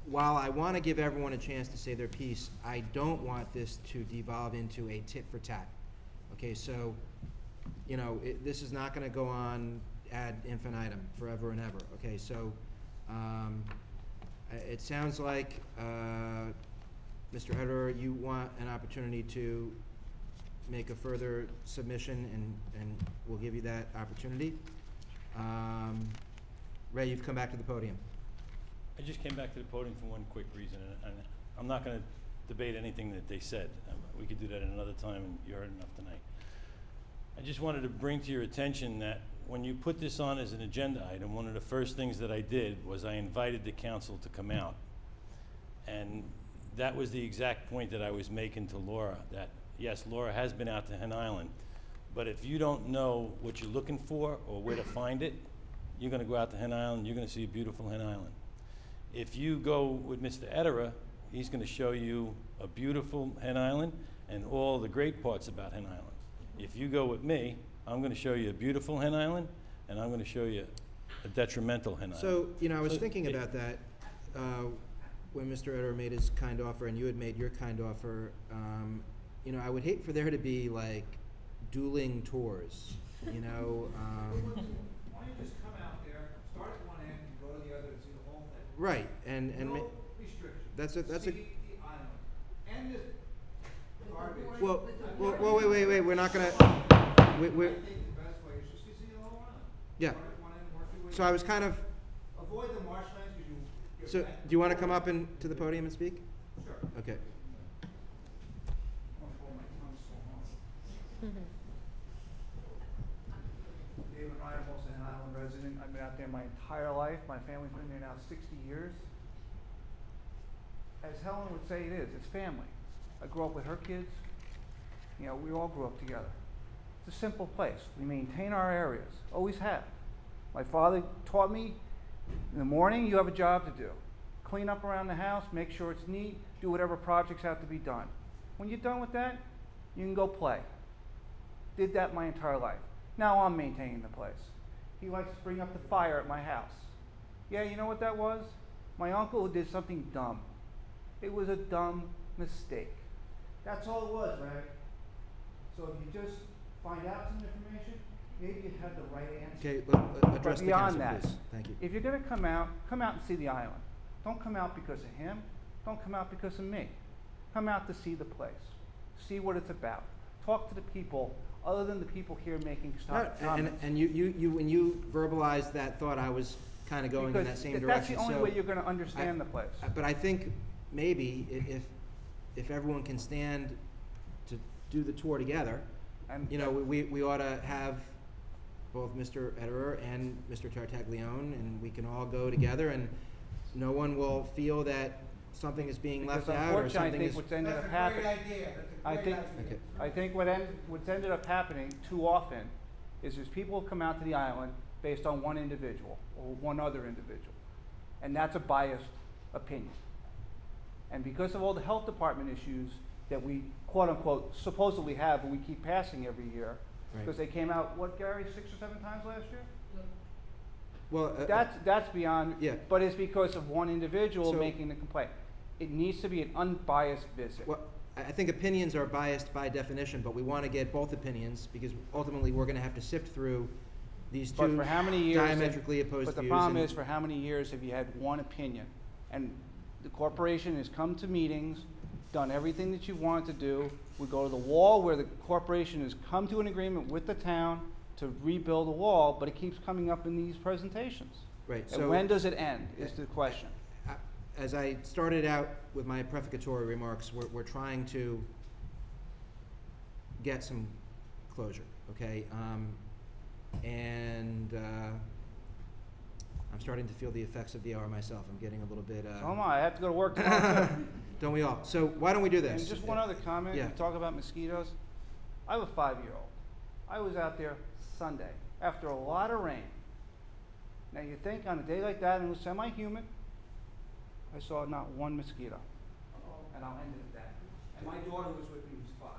while I wanna give everyone a chance to say their piece, I don't want this to devolve into a tit for tat. Okay, so, you know, this is not gonna go on ad infinitum forever and ever. Okay, so it sounds like, Mr. Ederer, you want an opportunity to make a further submission, and we'll give you that opportunity. Ray, you've come back to the podium.
I just came back to the podium for one quick reason, and I'm not going to debate anything that they said. We could do that at another time, and you heard enough tonight. I just wanted to bring to your attention that when you put this on as an agenda item, one of the first things that I did was I invited the council to come out. And that was the exact point that I was making to Laura, that yes, Laura has been out to Hen Island, but if you don't know what you're looking for or where to find it, you're gonna go out to Hen Island, you're gonna see a beautiful Hen Island. If you go with Mr. Ederer, he's gonna show you a beautiful Hen Island and all the great parts about Hen Island. If you go with me, I'm gonna show you a beautiful Hen Island, and I'm gonna show you a detrimental Hen Island.
So, you know, I was
So
thinking about that when Mr. Ederer made his kind offer and you had made your kind offer. You know, I would hate for there to be like dueling tours, you know.
Why don't you just come out there, start at one end and go to the other and see the whole thing?
Right, and
No restrictions.
that's a
See the island. And the garbage.
well, wait, we're not gonna,
I think the best way is just to see the whole island.
yeah.
Start at one end, work your way
So I was kind of,
Avoid the marshlands because you.
so, do you wanna come up and, to the podium and speak?
Sure.
Okay.
David Ryan, I'm also an Island resident. I've been out there my entire life. My family's been there now 60 years. As Helen would say it is, it's family. I grew up with her kids. You know, we all grew up together. It's a simple place. We maintain our areas, always have. My father taught me, in the morning you have a job to do. Clean up around the house, make sure it's neat, do whatever projects have to be done. When you're done with that, you can go play. Did that my entire life. Now I'm maintaining the place. He likes to bring up the fire at my house. Yeah, you know what that was? My uncle did something dumb. It was a dumb mistake. That's all it was, right? So if you just find out some information, maybe you have the right answer.
Okay, address
But
the council,
beyond that,
please. Thank you.
if you're gonna come out and see the island. Don't come out because of him. Don't come out because of me. Come out to see the place. See what it's about. Talk to the people, other than the people here making comments.
And you, when you verbalized that thought, I was kind of going in that
Because
same
that's
direction.
the only
So
way you're gonna understand the place.
But I think maybe if everyone can stand to do the tour together,
And
you know, we ought to have both Mr. Ederer and Mr. Tartaglione, and we can all go together, and no one will feel that something is being left
Because
out or
unfortunately, I
something
think
is.
what's ended up
That's a
happening.
great idea. That's a
I
great
think,
idea.
Okay.
I think what's ended up happening too often is there's people who come out to the island based on one individual or one other individual. And that's a biased opinion. And because of all the health department issues that we quote unquote supposedly have and we keep passing every year,
Right.
because they came out, what, Gary, 6 or 7 times last year?
Well,
That's beyond,
yeah.
but it's because of one individual
So-
making the complaint. It needs to be an unbiased visit.
Well, I think opinions are biased by definition, but we want to get both opinions, because ultimately, we're going to have to sift through these
But
two
for how many years?
diametrically opposed views.
But the problem
and-
is, for how many years have you had one opinion? And the corporation has come to meetings, done everything that you wanted to do. We go to the wall where the corporation has come to an agreement with the town to rebuild a wall, but it keeps coming up in these presentations.
Right,
And
so.
when does it end, is the question.
As I started out with my prefatory remarks, we're trying to get some closure, okay? And I'm starting to feel the effects of the hour myself. I'm getting a little bit.
So am I have to go to work tomorrow too.
Don't we all? So why don't we do this?
And just one other comment,
Yeah.
you talk about mosquitoes. I have a 5-year-old. I was out there Sunday. after a lot of rain. Now you think on a day like that, and it was semi-humid, I saw not one mosquito. And I'll end it at that. And my daughter was with me, who's 5.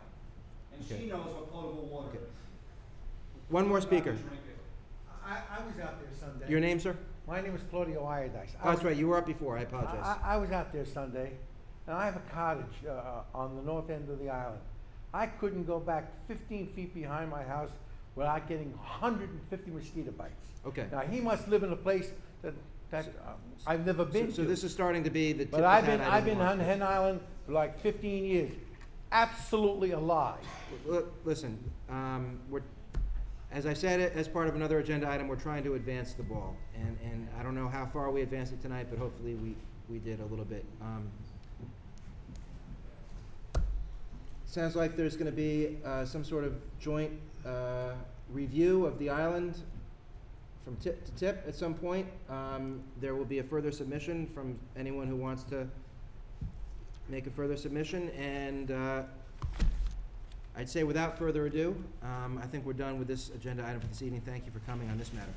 And
Okay.
she knows what potable water
Okay.
is.
One more
She's not
speaker.
gonna drink it.
I was out there Sunday.
Your name, sir?
My name is Claudio Iodice.
Oh, that's right, you were up before, I apologize.
I was out there Sunday, and I have a cottage on the north end of the island. I couldn't go back 15 feet behind my house without getting 150 mosquito bites.
Okay.
Now, he must live in a place that I've never been to.
So this is starting to be the tip of
But
the
I've
hat
been,
I
I've
didn't
been
want.
on Hen Island for like 15 years. Absolutely alive.
Listen, as I said, as part of another agenda item, we're trying to advance the ball. And I don't know how far we advanced it tonight, but hopefully we did a little bit. Sounds like there's gonna be some sort of joint review of the island from tip to tip at some point. There will be a further submission from anyone who wants to make a further submission, and I'd say without further ado, I think we're done with this agenda item for this evening. Thank you for coming on this matter.